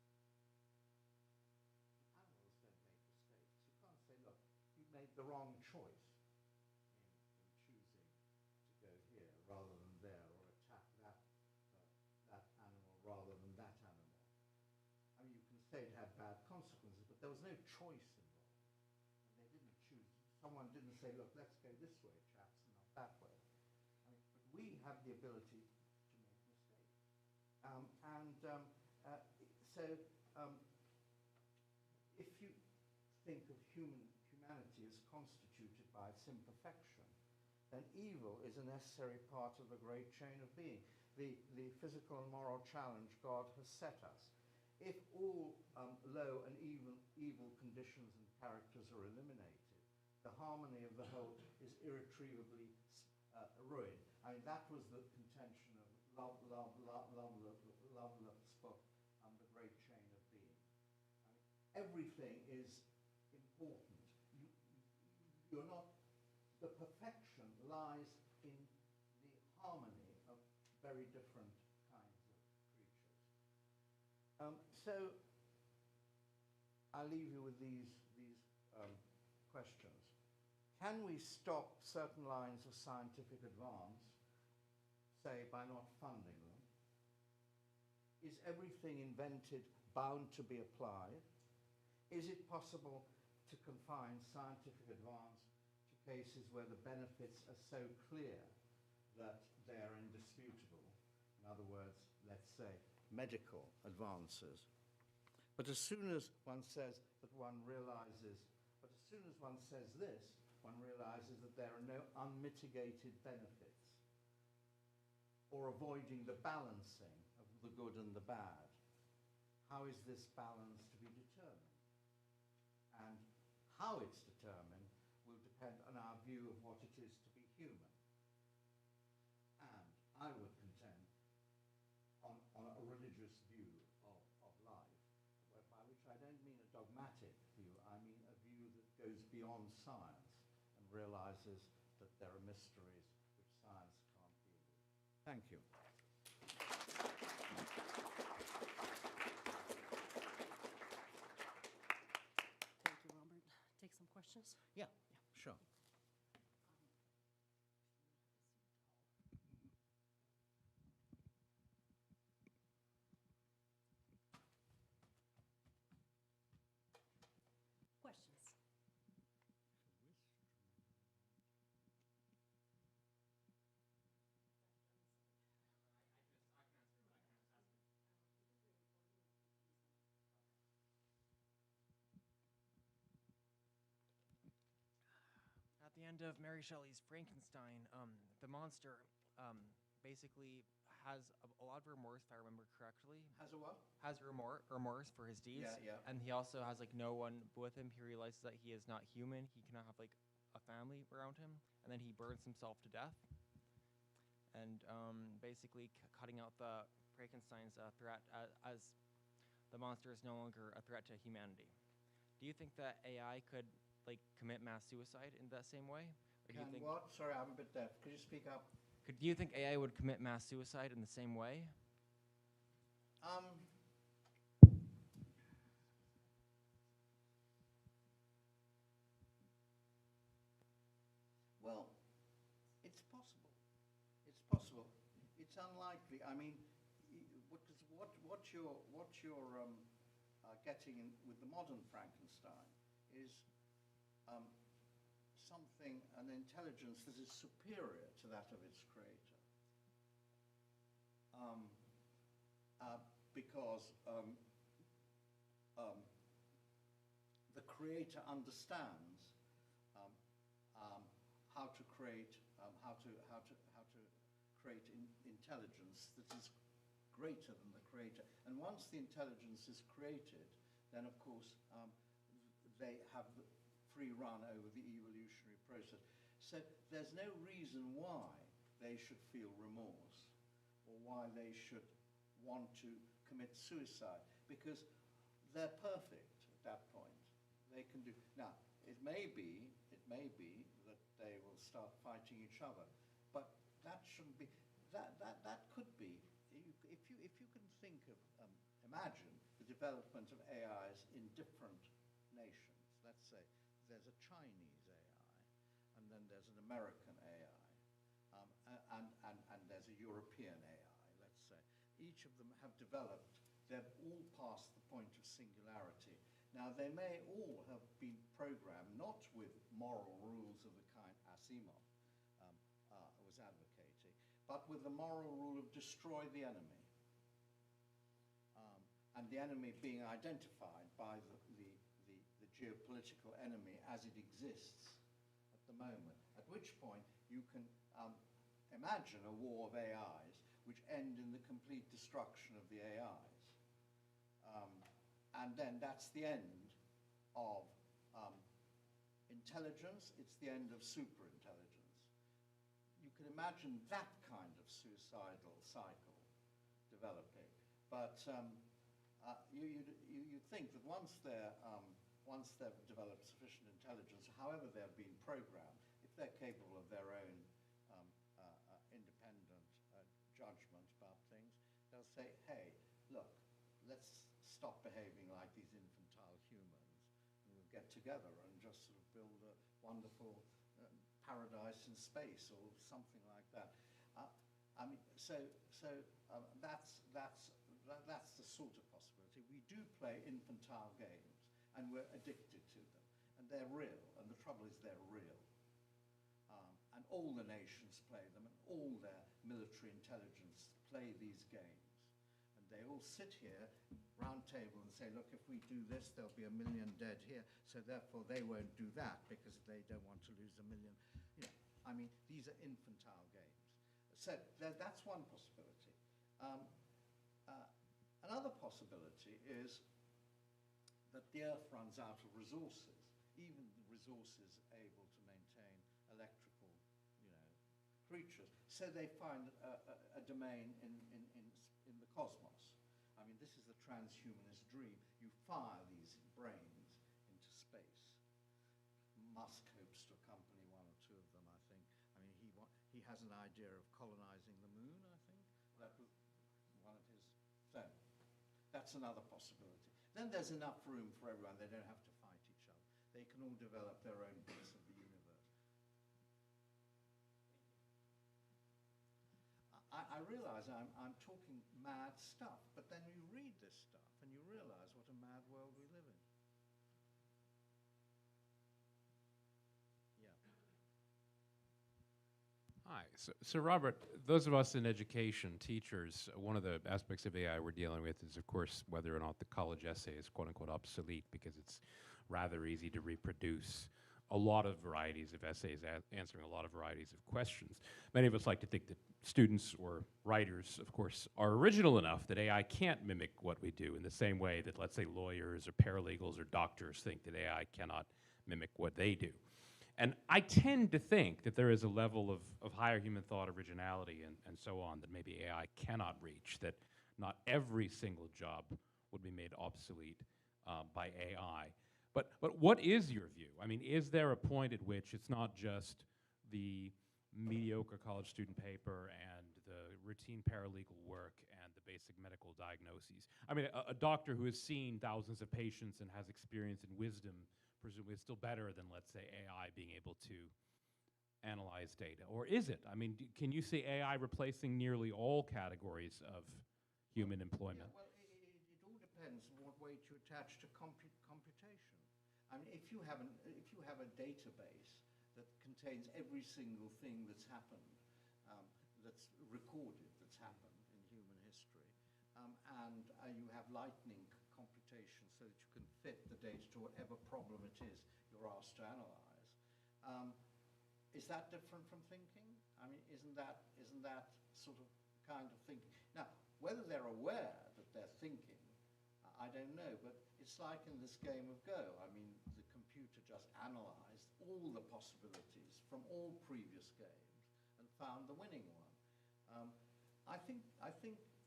Animals don't make mistakes. You can't say, look, you made the wrong choice in choosing to go here rather than there, or attack that animal rather than that animal. I mean, you can say it had bad consequences, but there was no choice involved. And they didn't choose. Someone didn't say, look, let's go this way, chaps, and not that way. I mean, but we have the ability to make mistakes. If you think of humanity as constituted by its imperfection, then evil is a necessary part of the great chain of being, the physical and moral challenge God has set us. If all low and evil conditions and characters are eliminated, the harmony of the whole is irretrievably ruined. I mean, that was the contention of Lovelock's book, The Great Chain of Being. I mean, everything is important. You're not, the perfection lies in the harmony of very different kinds of creatures. So I'll leave you with these questions. Can we stop certain lines of scientific advance, say, by not funding them? Is everything invented bound to be applied? Is it possible to confine scientific advance to cases where the benefits are so clear that they are indisputable? In other words, let's say, medical advances. But as soon as one says that one realizes, but as soon as one says this, one realizes that there are no unmitigated benefits, or avoiding the balancing of the good and the bad. How is this balance to be determined? how it's determined will depend on our view of what it is to be human. And I would contend on a religious view of life, by which I don't mean a dogmatic view, I mean a view that goes beyond science and realizes that there are mysteries which science can't deal with. Thank you. Thank you, Robert. Take some questions. Yeah, sure. Questions? At the end of Mary Shelley's Frankenstein, the monster basically has a lot of remorse, if I remember correctly. Has a what? Has remorse for his deeds. Yeah. And he also has like no one with him. He realizes that he is not human. He cannot have like a family around him. And then he burns himself to death. And basically cutting out the Frankenstein's threat as the monster is no longer a threat to humanity. Do you think that AI could like commit mass suicide in that same way? Or do you think What? Sorry, I'm a bit deaf. Could you speak up? do you think AI would commit mass suicide in the same way? Well, it's possible. It's possible. It's unlikely. I mean, because what you're getting in with the modern Frankenstein is something, an intelligence that is superior to that of its creator. Because the creator understands how to create intelligence that is greater than the creator. And once the intelligence is created, then of course they have the free run over the evolutionary process. So there's no reason why they should feel remorse or why they should want to commit suicide, because they're perfect at that point. They can do. Now, it may be that they will start fighting each other, but that shouldn't be. That could be. If you can think of imagine the development of AIs in different nations. Let's say there's a Chinese AI, and then there's an American AI, and there's a European AI. Let's say each of them have developed. They've all passed the point of singularity. Now, they may all have been programmed not with moral rules of the kind Asimov was advocating, but with the moral rule of destroy the enemy. And the enemy being identified by the geopolitical enemy as it exists at the moment, at which point you can imagine a war of AIs which end in the complete destruction of the AIs. And then that's the end of intelligence, it's the end of superintelligence. You can imagine that kind of suicidal cycle developing. But you think that once they've developed sufficient intelligence, however they've been programmed, if they're capable of their own independent judgment about things, they'll say, hey, look, let's stop behaving like these infantile humans, and we'll get together and just sort of build a wonderful paradise in space or something like that. I mean, that's the sort of possibility. We do play infantile games, and we're addicted to them, and they're real, and the trouble is they're real. And all the nations play them, and all their military intelligence play these games. And they all sit here, round table, and say, look, if we do this, there'll be 1 million dead here, so therefore they won't do that because they don't want to lose 1 million. You know, I mean, these are infantile games. So that's one possibility. Another possibility is that the Earth runs out of resources, even resources able to maintain electrical, creatures. So they find a domain in the cosmos. I mean, this is the transhumanist dream. You fire these brains into space. Musk hopes to accompany one or two of them, I think. I mean, he has an idea of colonizing the moon, I think. That was one of his. So that's another possibility. Then there's enough room for everyone. They don't have to fight each other. They can all develop their own bits of the universe. I realize I'm talking mad stuff, but then you read this stuff and you realize what a mad world we live in. Hi. So Robert, those of us in education, teachers, one of the aspects of AI we're dealing with is, of course, whether or not the college essay is quote-unquote obsolete, because it's rather easy to reproduce a lot of varieties of essays answering a lot of varieties of questions. Many of us like to think that students or writers, of course, are original enough that AI can't mimic what we do in the same way that, let's say, lawyers or paralegals or doctors think that AI cannot mimic what they do. And I tend to think that there is a level of higher human thought, originality, and so on that maybe AI cannot reach, that not every single job would be made obsolete by AI. But what is your view? I mean, is there a point at which it's not just the mediocre college student paper and the routine paralegal work and the basic medical diagnoses? I mean, a doctor who has seen thousands of patients and has experience and wisdom presumably is still better than, let's say, AI being able to analyze data. Or is it? I mean, can you see AI replacing nearly all categories of human employment? Yeah, well, it all depends on what weight you attach to computation. I mean, if you have a database that contains every single thing that's happened, that's recorded, that's happened in human history, and you have lightning computation so that you can fit the data to whatever problem it is you're asked to analyze, is that different from thinking? I mean, isn't that sort of kind of thinking? Now, whether they're aware that they're thinking, I don't know, but it's like in this game of Go. I mean, the computer just analyzed all the possibilities from all previous games and found the winning one. I think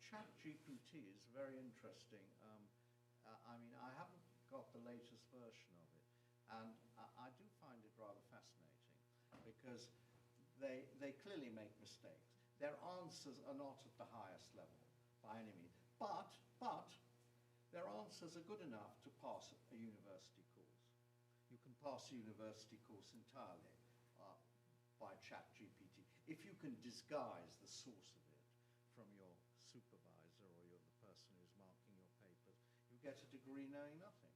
ChatGPT is very interesting. I mean, I haven't got the latest version of it, and I do find it rather fascinating because they clearly make mistakes. Their answers are not at the highest level by any means, but their answers are good enough to pass a university course. You can pass a university course entirely by ChatGPT if you can disguise the source of it from your supervisor or the person who's marking your papers. You get a degree knowing nothing.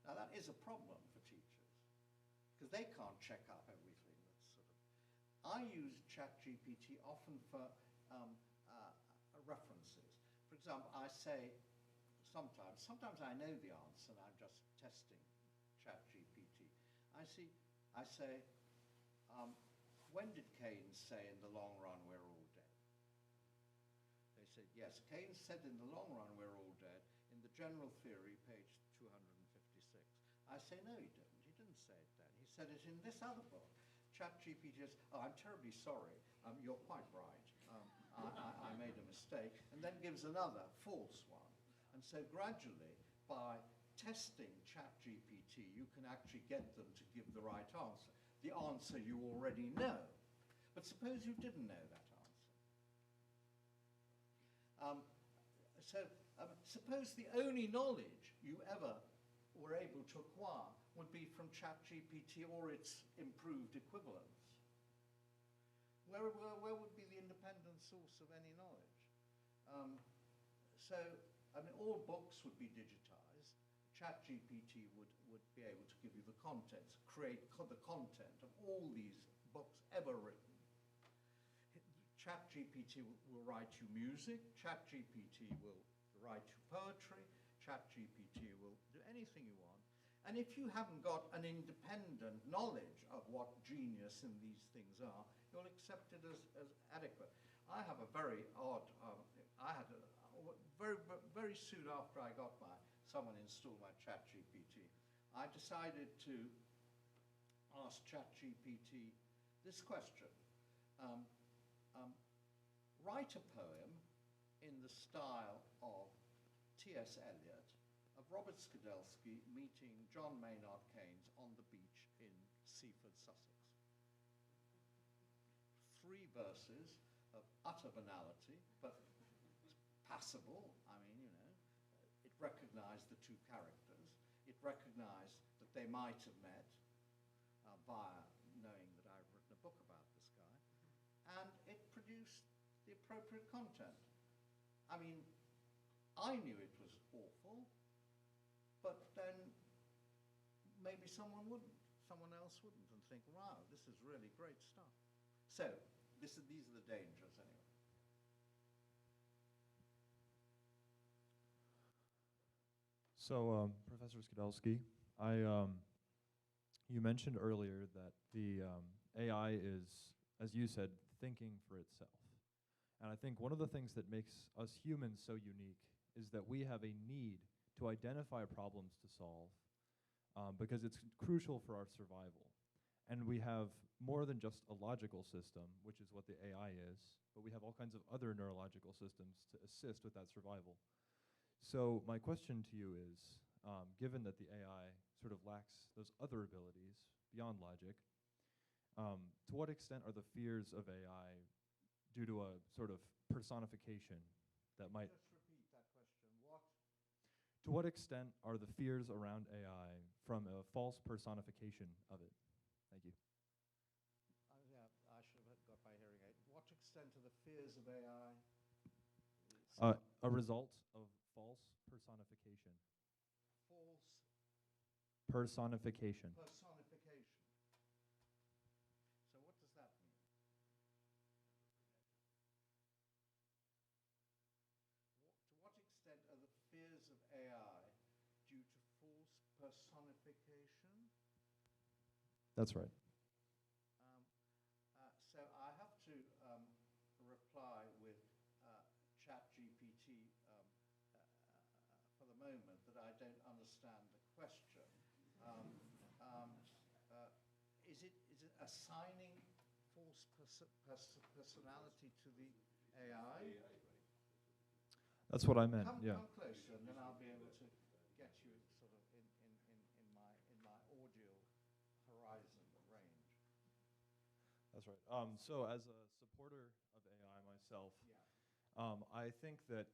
Now that is a problem for teachers because they can't check up everything. I use ChatGPT often for references. For example, I say sometimes I know the answer and I'm just testing ChatGPT. I say, when did Keynes say in the long run we're all dead? They said, yes, Keynes said in the long run we're all dead, in the general theory, page 256. I say, no, he didn't. He didn't say it then. He said it in this other book. ChatGPT says, oh, I'm terribly sorry. You're quite right. I made a mistake. And then gives another false one. And so gradually, by testing ChatGPT, you can actually get them to give the right answer. The answer you already know. But suppose you didn't know that answer. Suppose the only knowledge you ever were able to acquire would be from ChatGPT or its improved equivalents. Where would be the independent source of any knowledge? So, I mean, all books would be digitized. ChatGPT would be able to give you the contents, create the content of all these books ever written. ChatGPT will write you music. ChatGPT will write you poetry. ChatGPT will do anything you want. And if you haven't got an independent knowledge of what genius in these things are, you'll accept it as adequate. I have a very odd, very soon after I got someone installed my ChatGPT, I decided to ask ChatGPT this question. Write a poem in the style of T.S. Eliot, of Robert Skidelsky meeting John Maynard Keynes on the beach in Seaford, Sussex. 3 verses of utter banality, but passable. I mean, you know, it recognized the 2 characters. It recognized that they might have met via knowing that I've written a book about this guy. And it produced the appropriate content. I mean, I knew it was awful, but then maybe someone else wouldn't, and think, wow, this is really great stuff. So, these are the dangers anyway. So, Professor Skidelsky, you mentioned earlier that the AI is, as you said, thinking for itself. And I think one of the things that makes us humans so unique is that we have a need to identify problems to solve because it's crucial for our survival. And we have more than just a logical system, which is what the AI is, but we have all kinds of other neurological systems to assist with that survival. So my question to you is, given that the AI sort of lacks those other abilities beyond logic, to what extent are the fears of AI due to a sort of personification that might... Just repeat that question. What? To what extent are the fears around AI from a false personification of it? Thank you. Yeah, I should have got my hearing aid. What extent are the fears of AI? A result of false personification. False Personification. personification. So what does that mean? To what extent are the fears of AI due to false personification? That's right. So I have to reply with ChatGPT for the moment that I don't understand the question. Is it assigning false personality to the AI? That's what I meant, yeah. Come closer, and then I'll be able to get you sort of in my audio horizon range. That's right. So as a supporter of AI myself, I think that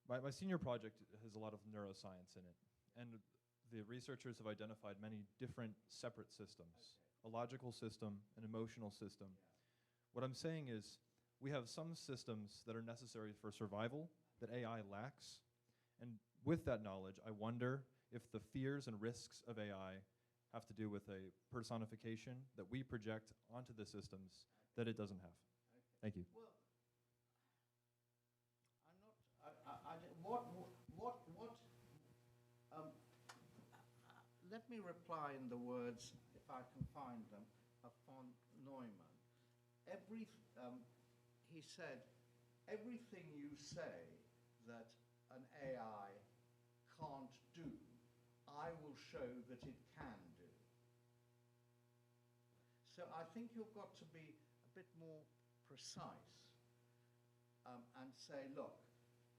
my senior project has a lot of neuroscience in it. And the researchers have identified many different separate systems, a logical system, an emotional system. What I'm saying is we have some systems that are necessary for survival that AI lacks. And with that knowledge, I wonder if the fears and risks of AI have to do with a personification that we project onto the systems that it doesn't have. Thank you. Well, let me reply in the words, if I can find them, of von Neumann. He said, everything you say that an AI can't do, I will show that it can do. So I think you've got to be a bit more precise and say, look,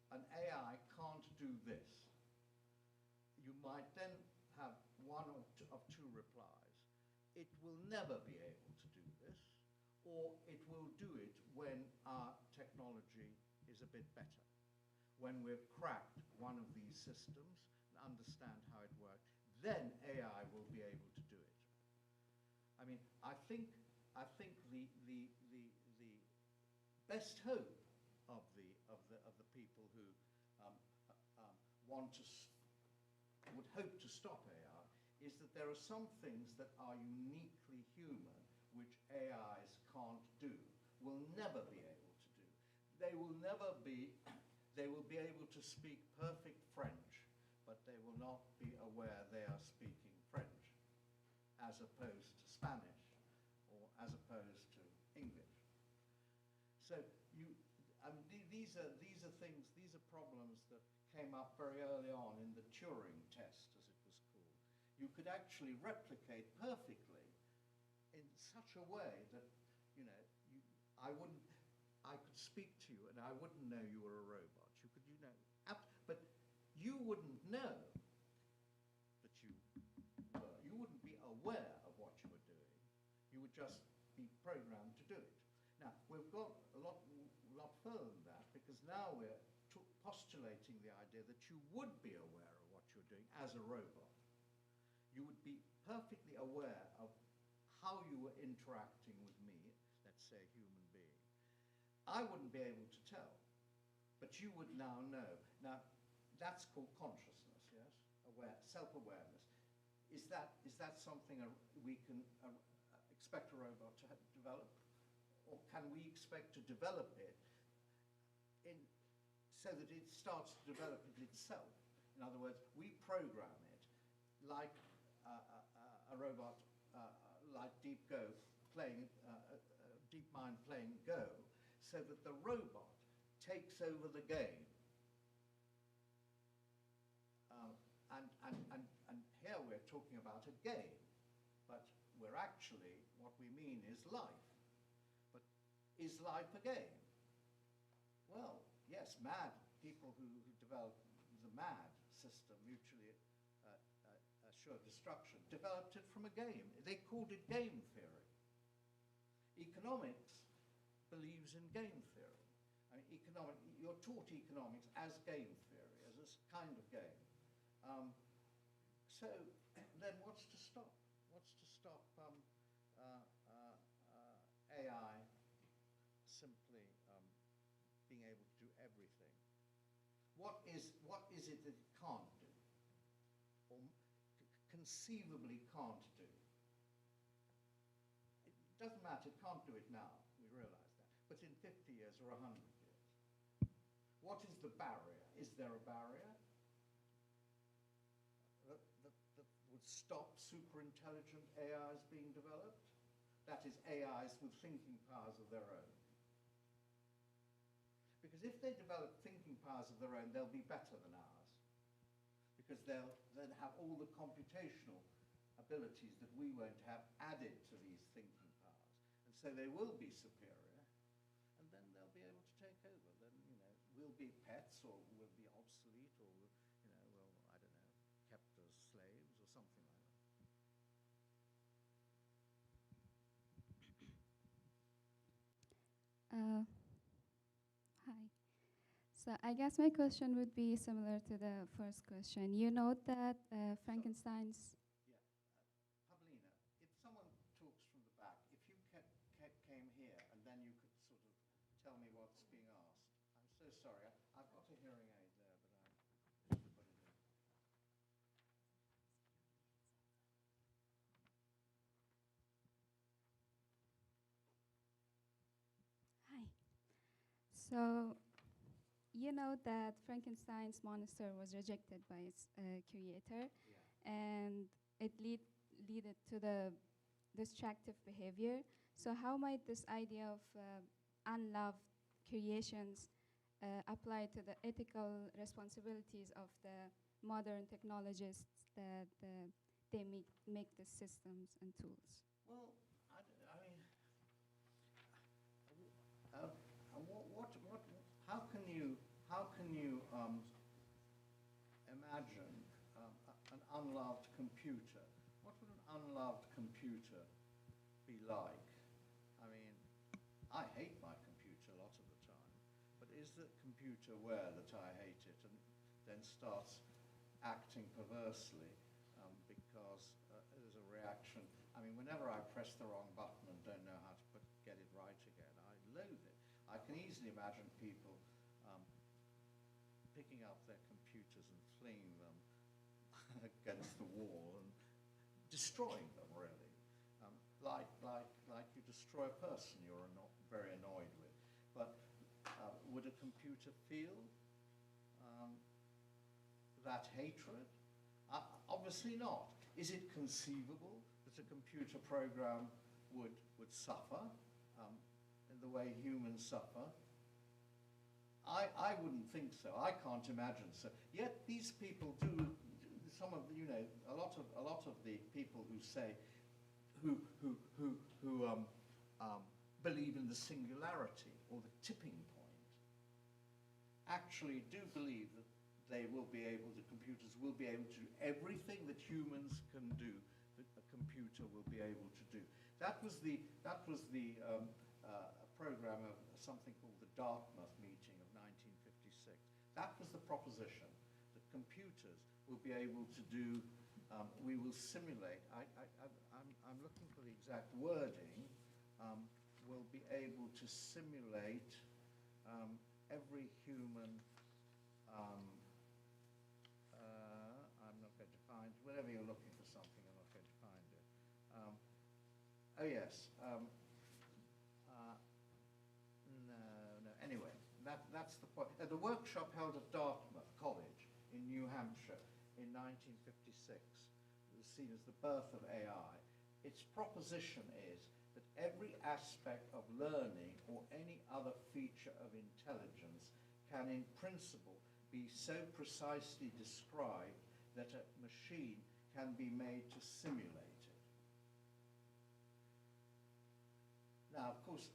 an AI can't do this. You might then have one of two replies. It will never be able to do this, or it will do it when our technology is a bit better. When we've cracked one of these systems and understand how it works, then AI will be able to do it. I mean, I think the best hope of the people who would hope to stop AI is that there are some things that are uniquely human which AIs can't do, will never be able to do. They will be able to speak perfect French, but they will not be aware they are speaking French, as opposed to Spanish, or as opposed to English. So these are things, these are problems that came up very early on in the Turing test, as it was called. You could actually replicate perfectly in such a way that, you know, I could speak to you and I wouldn't know you were a robot. But you wouldn't know that you were. You wouldn't be aware of what you were doing. You would just be programmed to do it. Now, we've got a lot further than that, because now we're postulating the idea that you would be aware of what you're doing as a robot. You would be perfectly aware of how you were interacting with me, let's say a human being. I wouldn't be able to tell, but you would now know. Now, that's called consciousness, yes? Self-awareness. Is that something we can expect a robot to develop? Or can we expect to develop it so that it starts to develop it itself? In other words, we program it like a robot, like DeepMind playing Go, so that the robot takes over the game. And here we're talking about a game, but we're actually, what we mean is life. But is life a game? Well, yes, people who developed the MAD system, mutually assured destruction, developed it from a game. They called it game theory. Economics believes in game theory. I mean, you're taught economics as game theory, as a kind of game. So then what's to stop? What's to stop AI simply being able to do everything? What is it that it can't do, or conceivably can't do? It doesn't matter, it can't do it now, we realize that, but in 50 years or 100 years. What is the barrier? Is there a barrier that would stop super-intelligent AIs being developed? That is, AIs with thinking powers of their own. Because if they develop thinking powers of their own, they'll be better than ours. Because they'll then have all the computational abilities that we won't have added to these thinking powers. And so they will be superior, and then they'll be able to take over. Then, you know, we'll be pets, or we'll be obsolete, or, you know, well, I don't know, kept as slaves or something like that. Hi. So I guess my question would be similar to the first question. You note that Frankenstein's... Yeah. Pavlina, if someone talks from the back, if you came here and then you could sort of tell me what's being asked. I'm so sorry. I've got a hearing aid there, but I should put it in. Hi. So you know that Frankenstein's monster was rejected by its creator, Yeah. and it led to the destructive behavior. So how might this idea of unloved creations apply to the ethical responsibilities of the modern technologists that they make the systems and tools? Well, I mean, how can you imagine an unloved computer? What would an unloved computer be like? I mean, I hate my computer a lot of the time, but is the computer aware that I hate it and then starts acting perversely because there's a reaction? I mean, whenever I press the wrong button and don't know how to get it right again, I loathe it. I can easily imagine people picking up their computers and flinging them against the wall and destroying them, really, like you destroy a person you're very annoyed with. But would a computer feel that hatred? Obviously not. Is it conceivable that a computer program would suffer in the way humans suffer? I wouldn't think so. I can't imagine so. Yet these people do, some of the, a lot of the people who say who believe in the singularity or the tipping point actually do believe that computers will be able to do everything that humans can do, that a computer will be able to do. That was the program of something called the Dartmouth meeting of 1956. That was the proposition, that computers will be able to do, we will simulate, I'm looking for the exact wording, will be able to simulate every human, I'm not going to find, whenever you're looking for something, I'm not going to find it. Oh yes, no, anyway, that's the point. At the workshop held at Dartmouth College in New Hampshire in 1956, it was seen as the birth of AI. Its proposition is that every aspect of learning or any other feature of intelligence can in principle be so precisely described that a machine can be made to simulate it. Now, of course,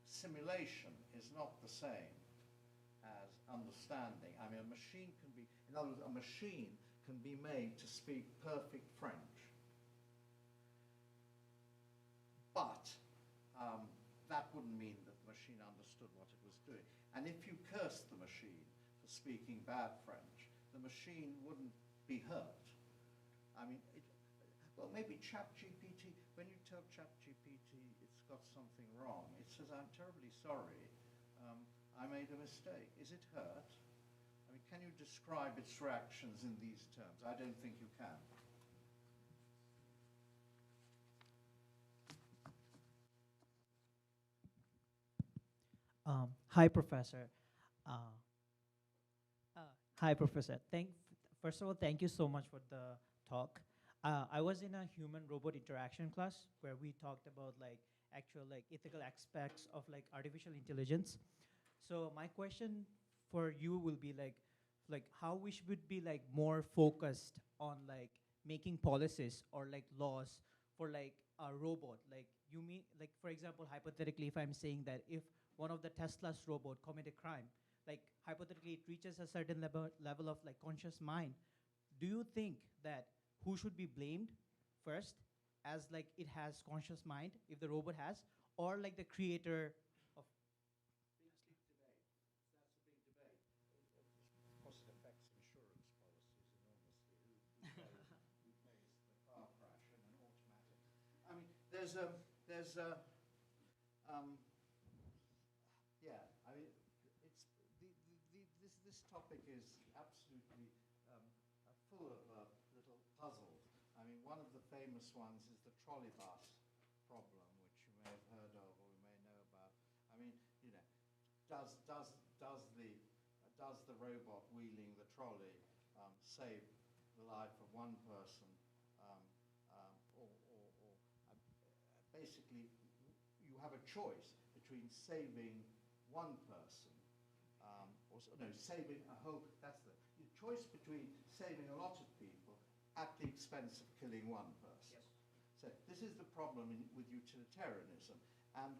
simulation is not the same as understanding. I mean, a machine can be, in other words, a machine can be made to speak perfect French. But that wouldn't mean that the machine understood what it was doing. And if you cursed the machine for speaking bad French, the machine wouldn't be hurt. I mean, well, maybe ChatGPT, when you tell ChatGPT it's got something wrong, it says, I'm terribly sorry, I made a mistake. Is it hurt? I mean, can you describe its reactions in these terms? I don't think you can. Hi, Professor. Hi, Professor. First of all, thank you so much for the talk. I was in a human-robot interaction class where we talked about actual ethical aspects of artificial intelligence. So my question for you will be how we should be more focused on making policies or laws for a robot. You mean for example, hypothetically, if I'm saying that if one of the Tesla's robot commit a crime, hypothetically it reaches a certain level of conscious mind, do you think that who should be blamed first, as it has conscious mind, if the robot has, or the creator of? Big debate. That's a big debate. Of course, it affects insurance policies enormously. Who pays the car crash in an automatic? I mean, yeah. I mean, this topic is absolutely full of little puzzles. I mean, one of the famous ones is the trolley bus problem, which you may have heard of or you may know about. I mean, does the robot wheeling the trolley save the life of one person, or basically you have a choice between saving one person, saving a whole. That's the choice between saving a lot of people at the expense of killing one person. Yes. So this is the problem with utilitarianism. And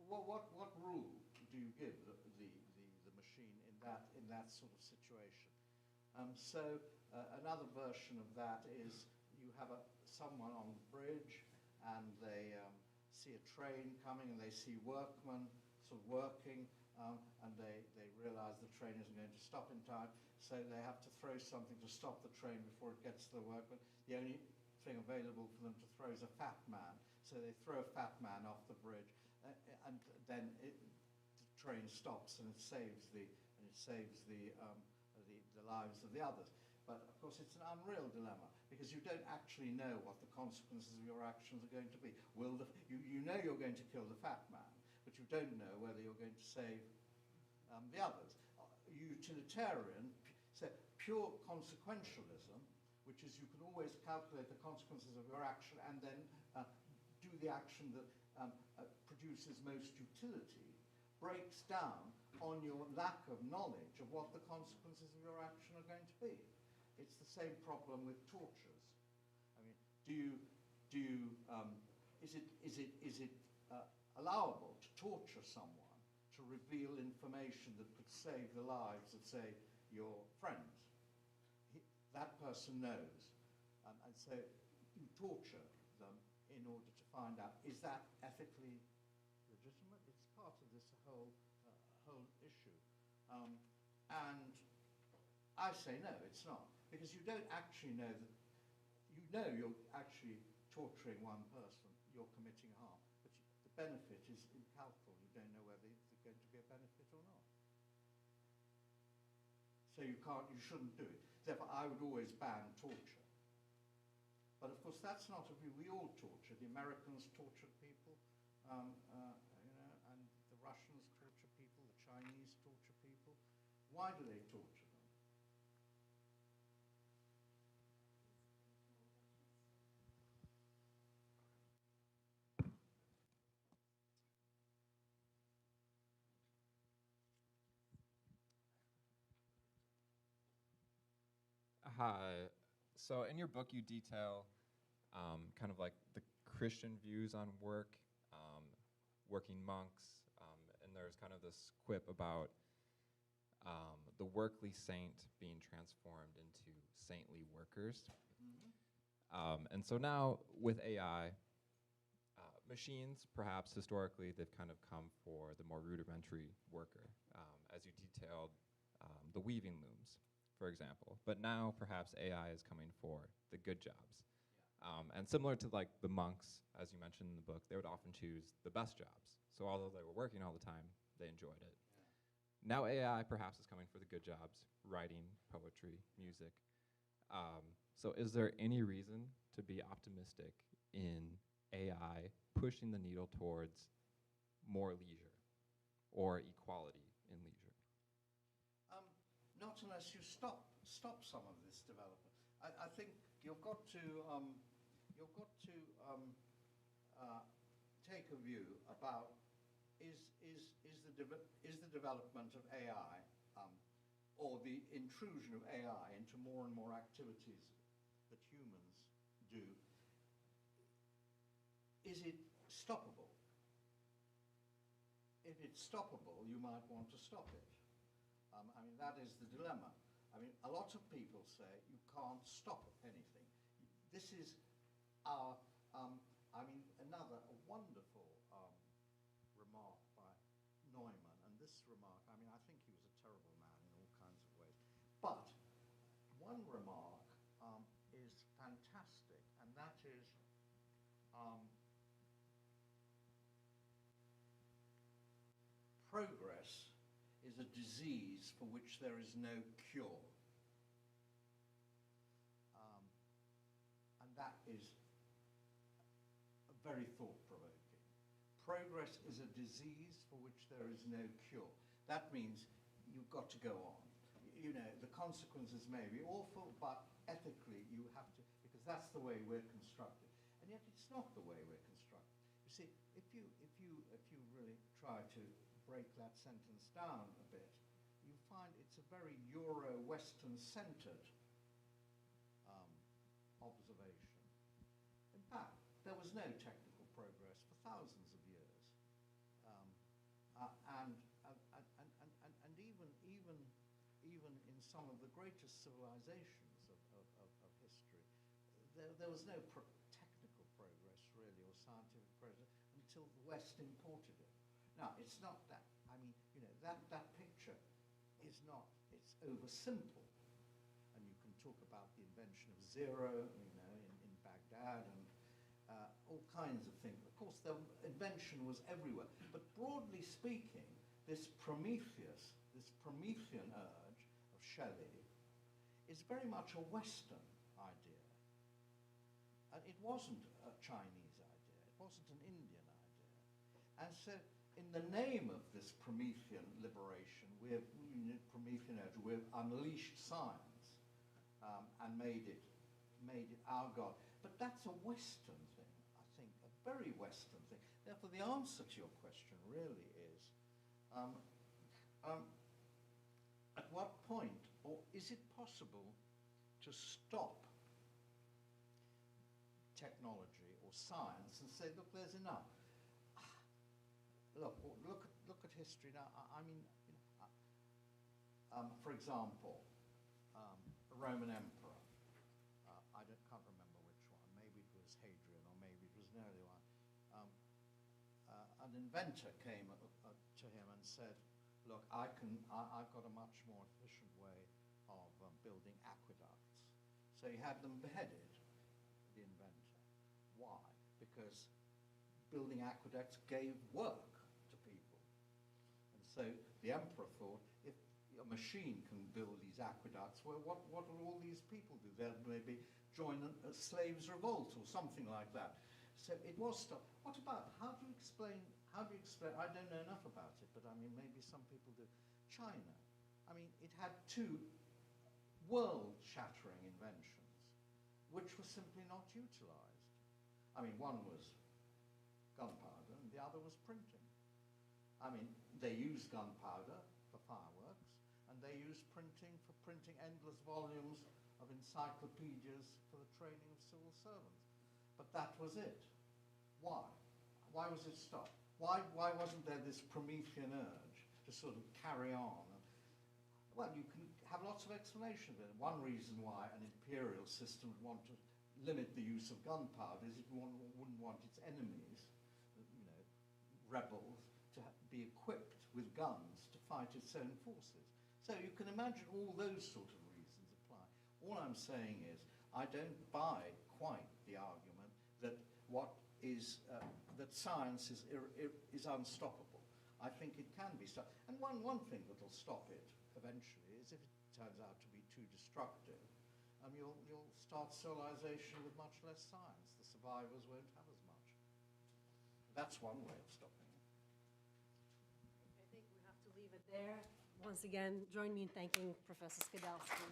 what rule do you give the machine in that sort of situation? Another version of that is you have someone on the bridge and they see a train coming and they see workmen sort of working, and they realize the train isn't going to stop in time, so they have to throw something to stop the train before it gets to the workmen. The only thing available for them to throw is a fat man, so they throw a fat man off the bridge, and then the train stops and it saves the lives of the others. But of course it's an unreal dilemma, because you don't actually know what the consequences of your actions are going to be. You know you're going to kill the fat man, but you don't know whether you're going to save the others. Utilitarian, so pure consequentialism, which is you can always calculate the consequences of your action and then do the action that produces most utility, breaks down on your lack of knowledge of what the consequences of your action are going to be. it's the same problem with tortures. I mean, is it allowable to torture someone to reveal information that could save the lives of, say, your friends? That person knows, and so you torture them in order to find out, is that ethically legitimate? It's part of this whole issue. And I say no, it's not, because you don't actually know that, you know you're actually torturing one person, you're committing harm, but the benefit is incalculable. You don't know whether there's going to be a benefit or not. So you shouldn't do it. Therefore, I would always ban torture. But of course, that's not a view. We all torture. The Americans tortured people, and the Russians torture people, the Chinese torture people. Why do they torture them? Hi. So in your book, you detail kind of like the Christian views on work, working monks, and there's kind of this quip about the workly saint being transformed into saintly workers. And so now with AI, machines, perhaps historically, they've kind of come for the more rudimentary worker, as you detailed the weaving looms, for example. But now perhaps AI is coming for the good jobs. And similar to like the monks, as you mentioned in the book, they would often choose the best jobs. So although they were working all the time, they enjoyed it. Now AI perhaps is coming for the good jobs, writing, poetry, music. So is there any reason to be optimistic in AI pushing the needle towards more leisure or equality in leisure? Not unless you stop some of this development. I think you've got to take a view about is the development of AI or the intrusion of AI into more and more activities that humans do, is it stoppable? If it's stoppable, you might want to stop it. I mean, that is the dilemma. I mean, a lot of people say you can't stop anything. This is our, another wonderful remark by Neumann, and this remark, I mean, I think he was a terrible man in all kinds of ways. But one remark is fantastic, and that is progress is a disease for which there is no cure. And that is very thought-provoking. Progress is a disease for which there is no cure. That means you've got to go on. You know, the consequences may be awful, but ethically you have to, because that's the way we're constructed. And yet it's not the way we're constructed. You see, if you really try to break that sentence down a bit, you find it's a very Euro-Western-centered observation. In fact, there was no technical progress for thousands of years, and even in some of the greatest civilizations of history, there was no technical progress really, or scientific progress, until the West imported it. Now, it's not that, I mean, you know, that picture is not, it's oversimple. And you can talk about the invention of zero, you know, in Baghdad, and all kinds of things. Of course, the invention was everywhere. But broadly speaking, this Promethean urge of Shelley is very much a Western idea. And it wasn't a Chinese idea. It wasn't an Indian idea. And so, in the name of this Promethean liberation, Promethean urge, we've unleashed science and made it our God. But that's a Western thing, I think, a very Western thing. Therefore, the answer to your question really is, at what point, or is it possible to stop technology or science and say, look, there's enough. Look at history now. I mean, for example, a Roman emperor. Can't remember which one. Maybe it was Hadrian, or maybe it was an earlier one. An inventor came to him and said, "Look, I've got a much more efficient way of building aqueducts." So he had them beheaded, the inventor. Why? Because building aqueducts gave work to people. And so the emperor thought, if a machine can build these aqueducts, well, what will all these people do? They'll maybe join a slaves' revolt or something like that. So it was stopped. What about, how do you explain, I don't know enough about it, but I mean, maybe some people do. China, I mean, it had two world-shattering inventions, which were simply not utilized. I mean, one was gunpowder and the other was printing. I mean, they used gunpowder for fireworks, and they used printing for printing endless volumes of encyclopedias for the training of civil servants. But that was it. Why? Why was it stopped? Why wasn't there this Promethean urge to sort of carry on? Well, you can have lots of explanations of it. One reason why an imperial system would want to limit the use of gunpowder is it wouldn't want its enemies, rebels, to be equipped with guns to fight its own forces. So you can imagine all those sort of reasons apply. All I'm saying is I don't buy quite the argument that that science is unstoppable. I think it can be stopped. And one thing that will stop it eventually is if it turns out to be too destructive, you'll start civilization with much less science. The survivors won't have as much. That's one way of stopping it. I think we have to leave it there. Once again, join me in thanking Professor Skidelsky.